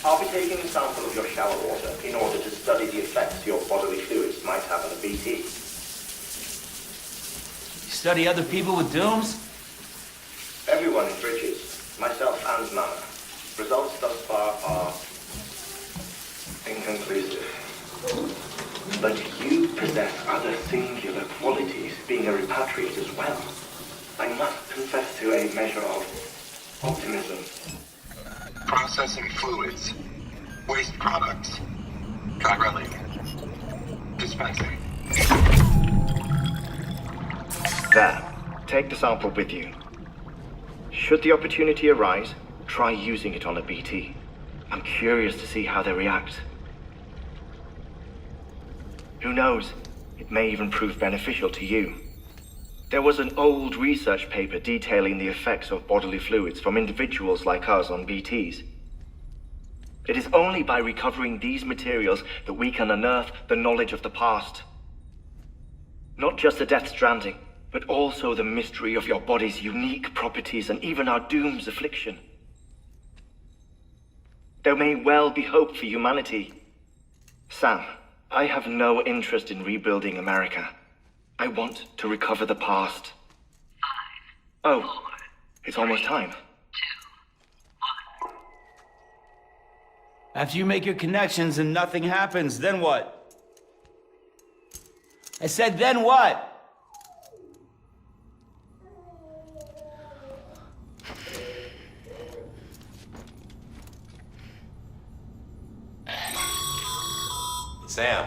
I'll be taking a sample of your shower water in order to study the effects your bodily fluids might have on a BT. Study other people with dooms? Everyone in Bridges, myself and Nana. Results thus far are inconclusive. But you possess other singular qualities, being a repatriate as well. I must confess to a measure of optimism. Processing fluids. Waste products. Chirelli. Dispensing. There. Take the sample with you. Should the opportunity arise, try using it on a BT. I'm curious to see how they react. Who knows? It may even prove beneficial to you. There was an old research paper detailing the effects of bodily fluids from individuals like us on BTs. It is only by recovering these materials that we can unearth the knowledge of the past. Not just the Death Stranding, but also the mystery of your body's unique properties and even our doom's affliction. There may well be hope for humanity. Sam, I have no interest in rebuilding America. I want to recover the past. 5, 4, it's almost time. 2, 1. After you make your connections and nothing happens, then what? I said, then what? Sam,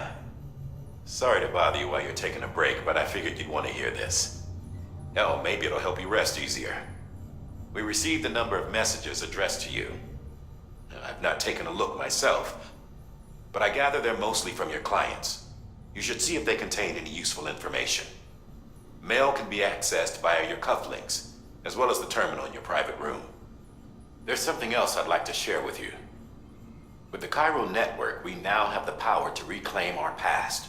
sorry to bother you while you're taking a break, but I figured you'd want to hear this. Hell, maybe it'll help you rest easier. We received a number of messages addressed to you. I've not taken a look myself, but I gather they're mostly from your clients. You should see if they contain any useful information. Mail can be accessed via your cufflinks, as well as the terminal in your private room. There's something else I'd like to share with you. With the Chiral network, we now have the power to reclaim our past.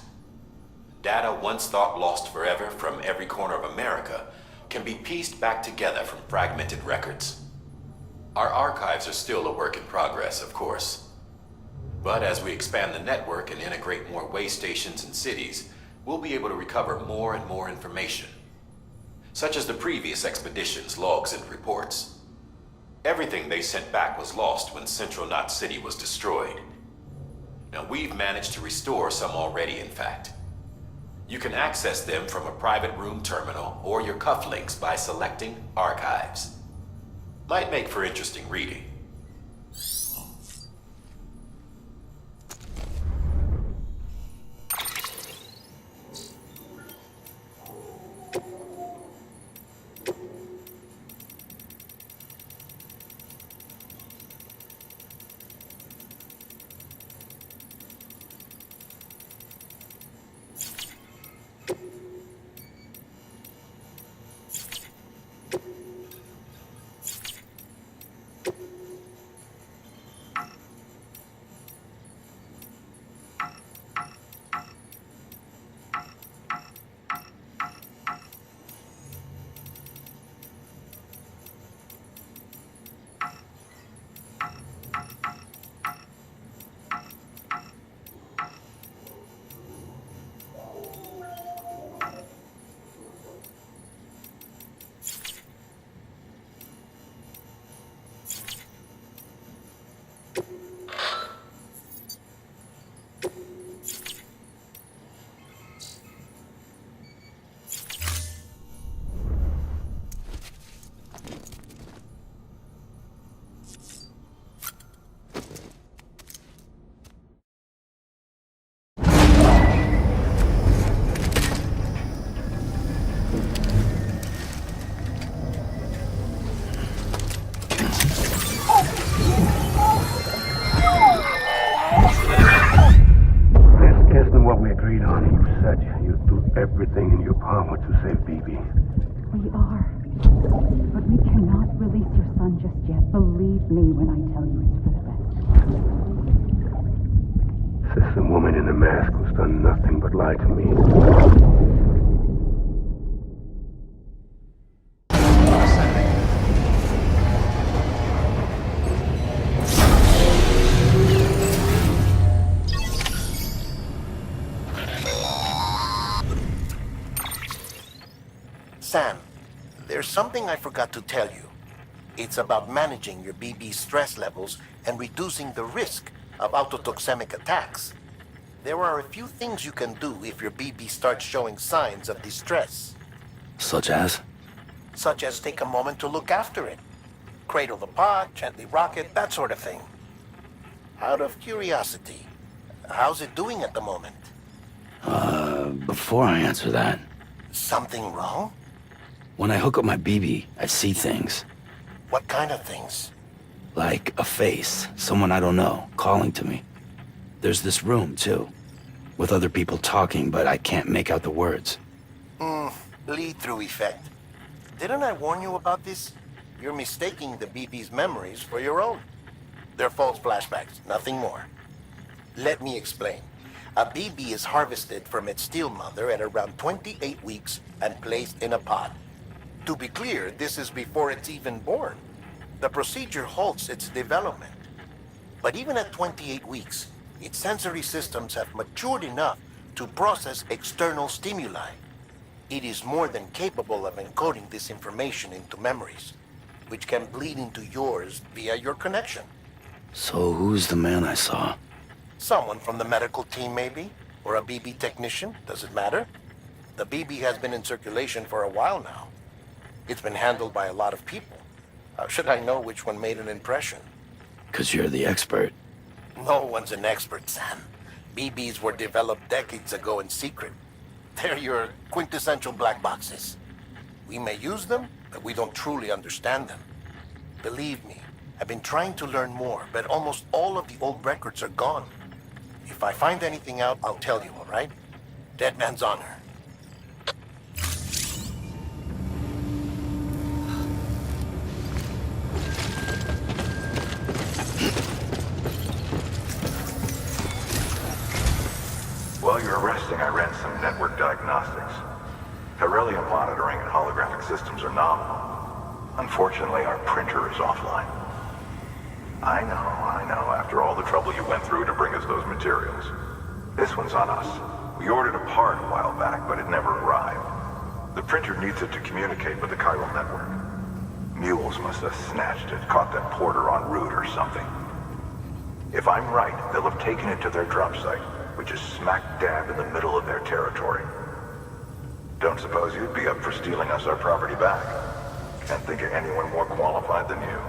Data once thought lost forever from every corner of America can be pieced back together from fragmented records. Our archives are still a work in progress, of course. But as we expand the network and integrate more way stations and cities, we'll be able to recover more and more information, such as the previous expedition's logs and reports. Everything they sent back was lost when Central Knot City was destroyed. Now, we've managed to restore some already, in fact. You can access them from a private room terminal or your cufflinks by selecting Archives. Might make for interesting reading. Everything in your power to save Bibi. We are. But we cannot release your son just yet. Believe me when I tell you it's for the best. Says the woman in the mask who's done nothing but lie to me. Ascending. Sam, there's something I forgot to tell you. It's about managing your BB stress levels and reducing the risk of autotoxemic attacks. There are a few things you can do if your BB starts showing signs of distress. Such as? Such as take a moment to look after it. Cradle the pod, gently rock it, that sort of thing. Out of curiosity, how's it doing at the moment? Before I answer that... Something wrong? When I hook up my BB, I see things. What kind of things? Like a face, someone I don't know, calling to me. There's this room, too, with other people talking, but I can't make out the words. Lead-through effect. Didn't I warn you about this? You're mistaking the BB's memories for your own. They're false flashbacks, nothing more. Let me explain. A BB is harvested from its steel mother at around 28 weeks and placed in a pod. To be clear, this is before it's even born. The procedure halts its development. But even at 28 weeks, its sensory systems have matured enough to process external stimuli. It is more than capable of encoding this information into memories, which can bleed into yours via your connection. So who's the man I saw? Someone from the medical team, maybe? Or a BB technician? Does it matter? The BB has been in circulation for a while now. It's been handled by a lot of people. How should I know which one made an impression? 'Cause you're the expert. No one's an expert, Sam. BBs were developed decades ago in secret. They're your quintessential black boxes. We may use them, but we don't truly understand them. Believe me, I've been trying to learn more, but almost all of the old records are gone. If I find anything out, I'll tell you, all right? Dead man's honor. While you were resting, I ran some network diagnostics. Beryllium monitoring and holographic systems are nominal. Unfortunately, our printer is offline. I know, after all the trouble you went through to bring us those materials. This one's on us. We ordered a part a while back, but it never arrived. The printer needs it to communicate with the chiral network. Mules must have snatched it, caught that porter en route or something. If I'm right, they'll have taken it to their drop site, which is smack dab in the middle of their territory. Don't suppose you'd be up for stealing us our property back? Can't think of anyone more qualified than you.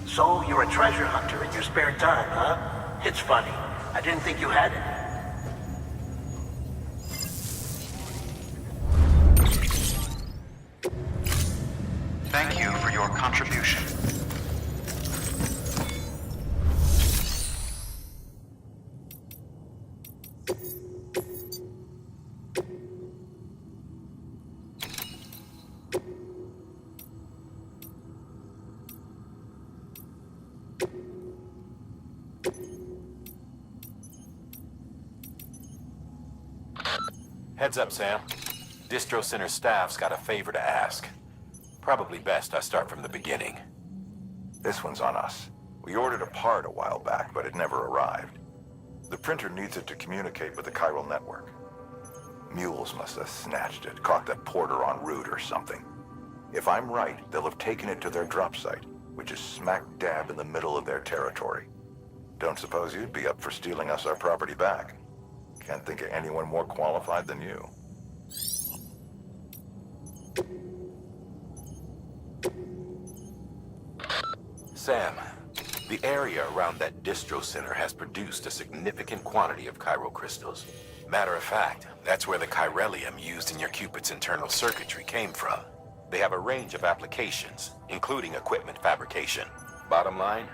So, you're a treasure hunter in your spare time, huh? It's funny. I didn't think you had it. Thank you for your contribution. Heads up, Sam. Distro Center staff's got a favor to ask. Probably best I start from the beginning. This one's on us. We ordered a part a while back, but it never arrived. The printer needs it to communicate with the chiral network. Mules must have snatched it, caught that porter en route or something. If I'm right, they'll have taken it to their drop site, which is smack dab in the middle of their territory. Don't suppose you'd be up for stealing us our property back? Can't think of anyone more qualified than you. Sam, the area around that distro center has produced a significant quantity of chiral crystals. Matter of fact, that's where the chiralium used in your Cupid's internal circuitry came from. They have a range of applications, including equipment fabrication. Bottom line,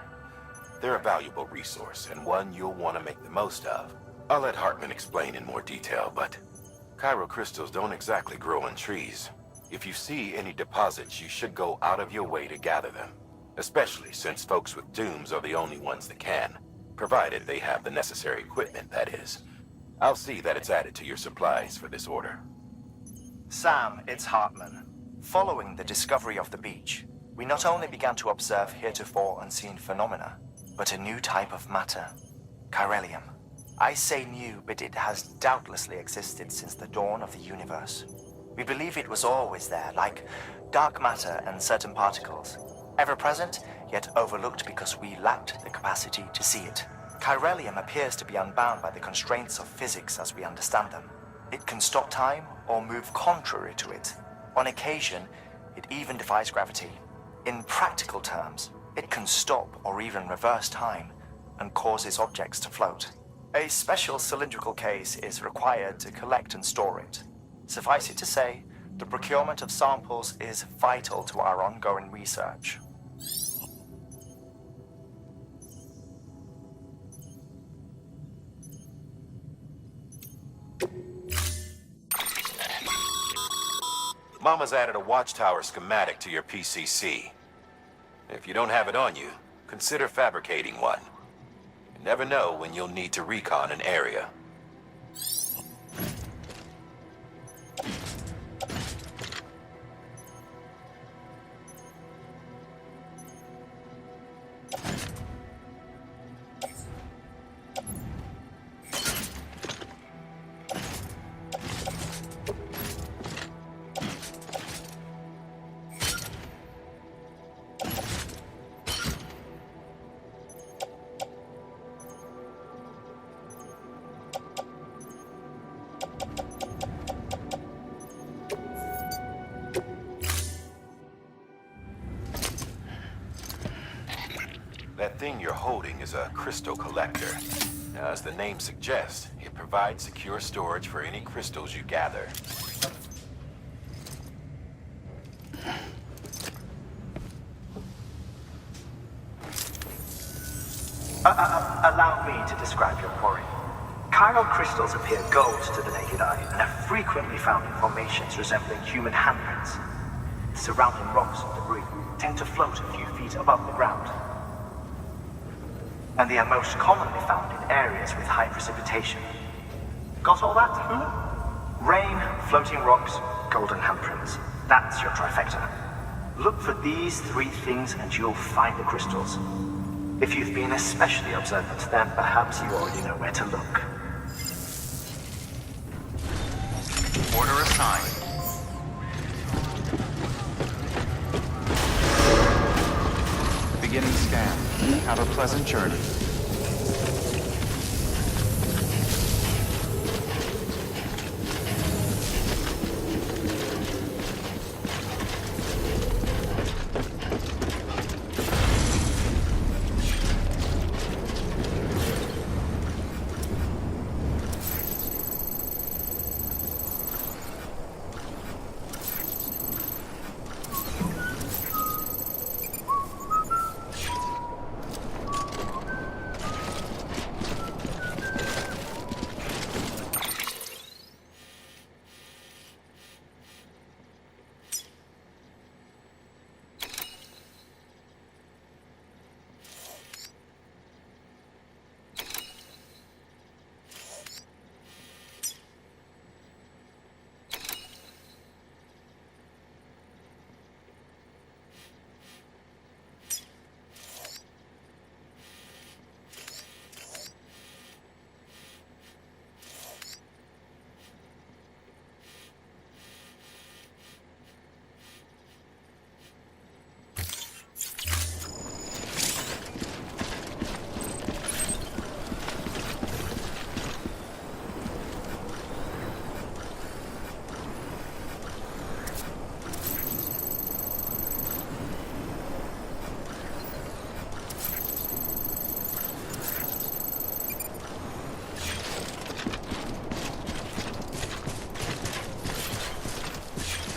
they're a valuable resource and one you'll want to make the most of. I'll let Hartman explain in more detail, but chiral crystals don't exactly grow on trees. If you see any deposits, you should go out of your way to gather them. Especially since folks with dooms are the only ones that can. Provided they have the necessary equipment, that is. I'll see that it's added to your supplies for this order. Sam, it's Hartman. Following the discovery of the beach, we not only began to observe heretofore unseen phenomena, but a new type of matter. Chiralium. I say new, but it has doubtlessly existed since the dawn of the universe. We believe it was always there, like dark matter and certain particles. Ever present, yet overlooked because we lacked the capacity to see it. Chiralium appears to be unbound by the constraints of physics as we understand them. It can stop time or move contrary to it. On occasion, it even defies gravity. In practical terms, it can stop or even reverse time and causes objects to float. A special cylindrical case is required to collect and store it. Suffice it to say, the procurement of samples is vital to our ongoing research. Mama's added a watchtower schematic to your PCC. If you don't have it on you, consider fabricating one. You never know when you'll need to recon an area. That thing you're holding is a crystal collector. Now, as the name suggests, it provides secure storage for any crystals you gather. Allow me to describe your quarry. Chiral crystals appear gold to the naked eye and are frequently found in formations resembling human handprints. The surrounding rocks and debris tend to float a few feet above the ground. And they are most commonly found in areas with high precipitation. Got all that? Rain, floating rocks, golden handprints. That's your trifecta. Look for these three things and you'll find the crystals. If you've been especially observant, then perhaps you already know where to look. Order assigned. Beginning scan. Have a pleasant journey.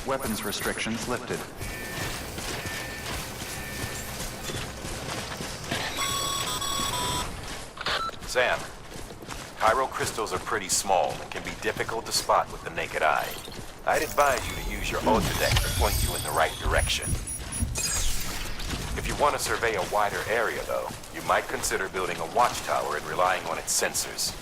Weapons restrictions lifted. Sam, chiral crystals are pretty small and can be difficult to spot with the naked eye. I'd advise you to use your Ultradex to point you in the right direction. If you you want to survey a wider area, though, you might consider building a watchtower and relying on its sensors.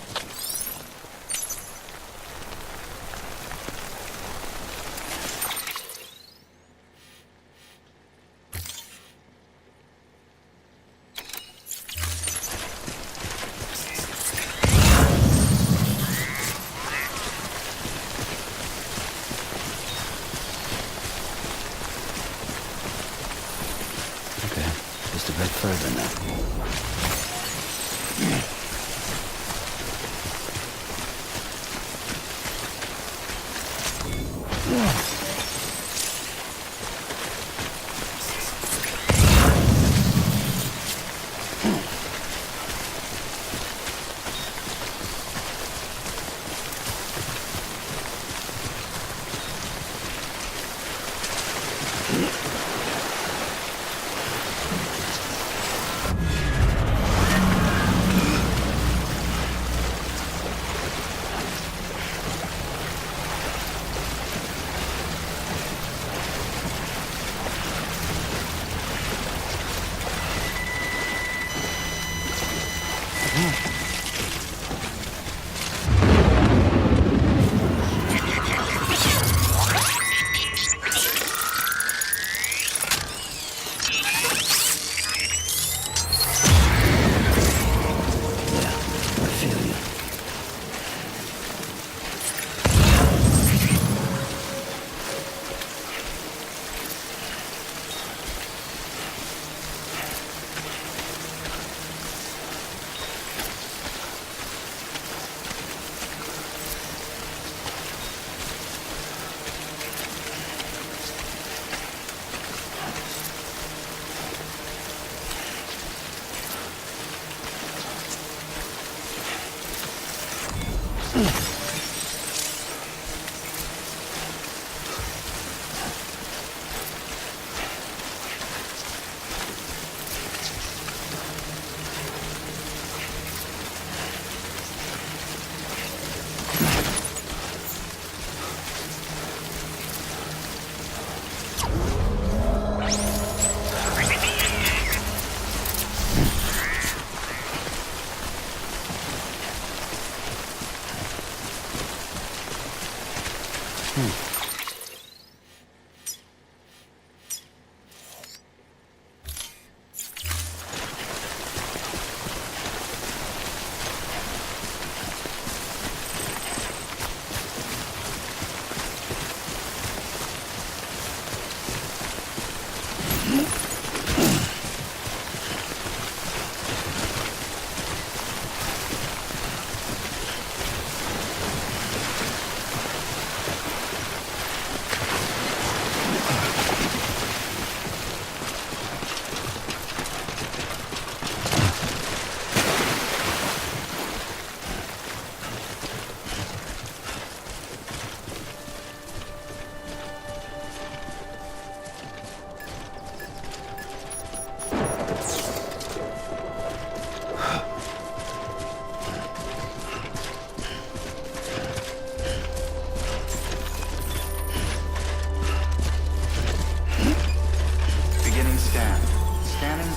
Just a bit further now.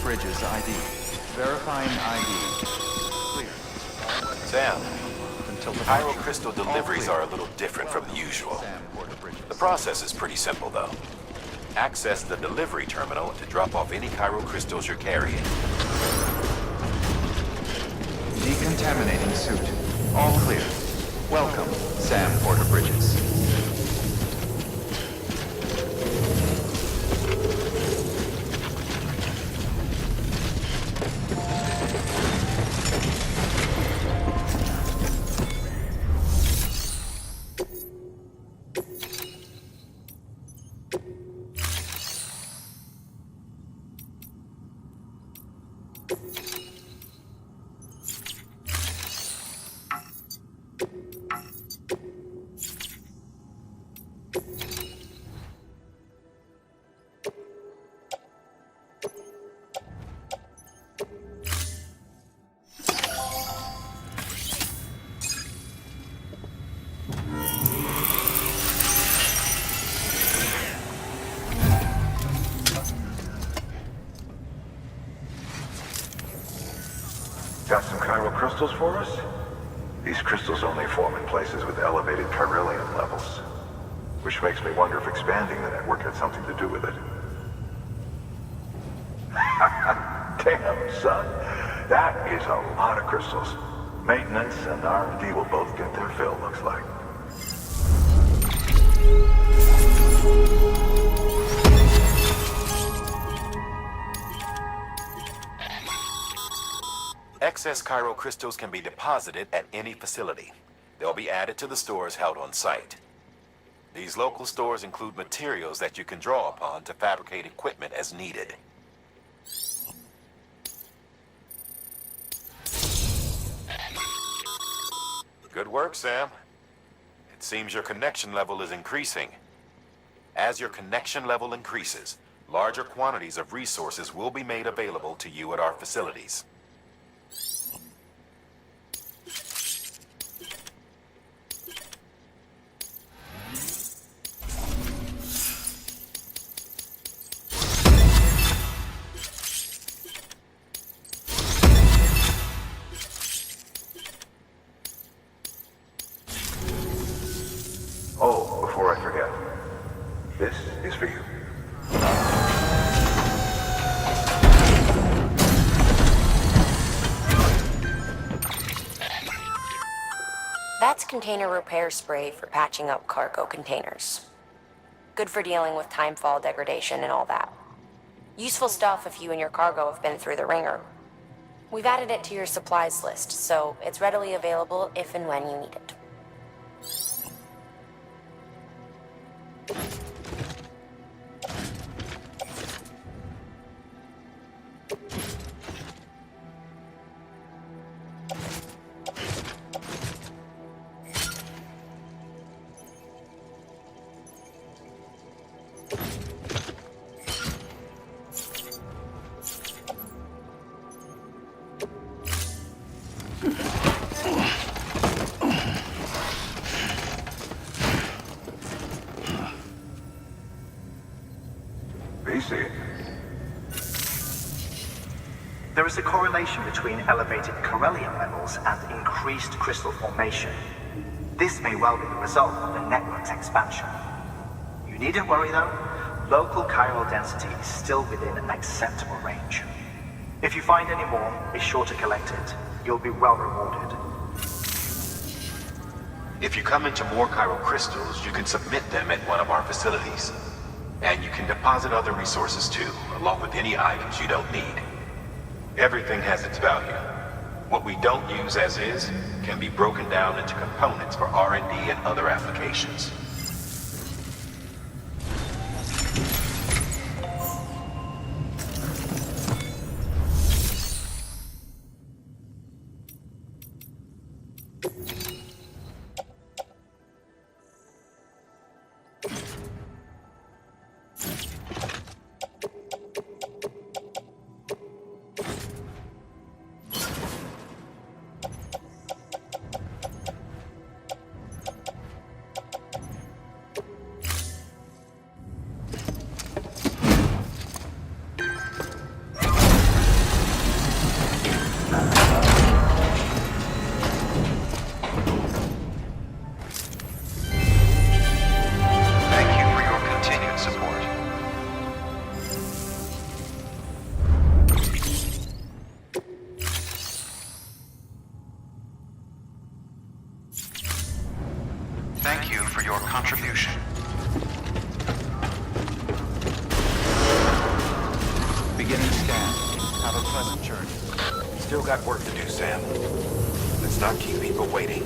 Bridges ID. Verifying ID. Clear. Sam, Pyro crystal deliveries are a little different from the usual. The process is pretty simple, though. Access the delivery terminal to drop off any Cairo crystals you're carrying. Decontaminating suit. All clear. Welcome, Sam Porter Bridges. Got some chiral crystals for us? These crystals only form in places with elevated chiralium levels. Which makes me wonder if expanding the network had something to do with it. Damn, son. That is a lot of crystals. Maintenance and R&D will both get their fill, looks like. Excess chiral crystals can be deposited at any facility. They'll be added to the stores held on site. These local stores include materials that you can draw upon to fabricate equipment as needed. Good work, Sam. It seems your connection level is increasing. As your connection level increases, larger quantities of resources will be made available to you at our facilities. Oh, before I forget, this is for you. That's container repair spray for patching up cargo containers. Good for dealing with timefall degradation and all that. Useful stuff if you and your cargo have been through the ringer. We've added it to your supplies list, so it's readily available if and when you need it. There is a correlation between elevated chiralium levels and increased crystal formation. This may well be the result of the network's expansion. You needn't worry though, local chiral density is still within an acceptable range. If you find any more, be sure to collect it. You'll be well rewarded. If you come into more chiral crystals, you can submit them at one of our facilities. And you can deposit other resources too, along with any items you don't need. Everything has its value. What we don't use as is can be broken down into components for R&D and other applications. Thank you for your contribution. Beginning scan. Have a pleasant journey. Still got work to do, Sam. Let's not keep people waiting.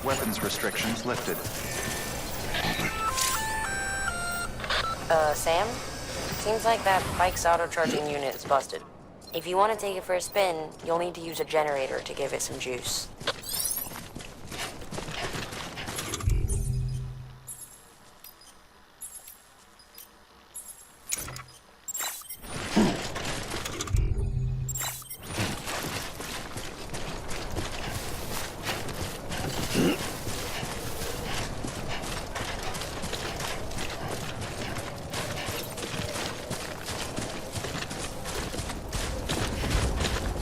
Weapons restrictions lifted. Sam? Seems like that bike's auto-charging unit is busted. If you want to take it for a spin, you'll need to use a generator to give it some juice. Mm-hmm.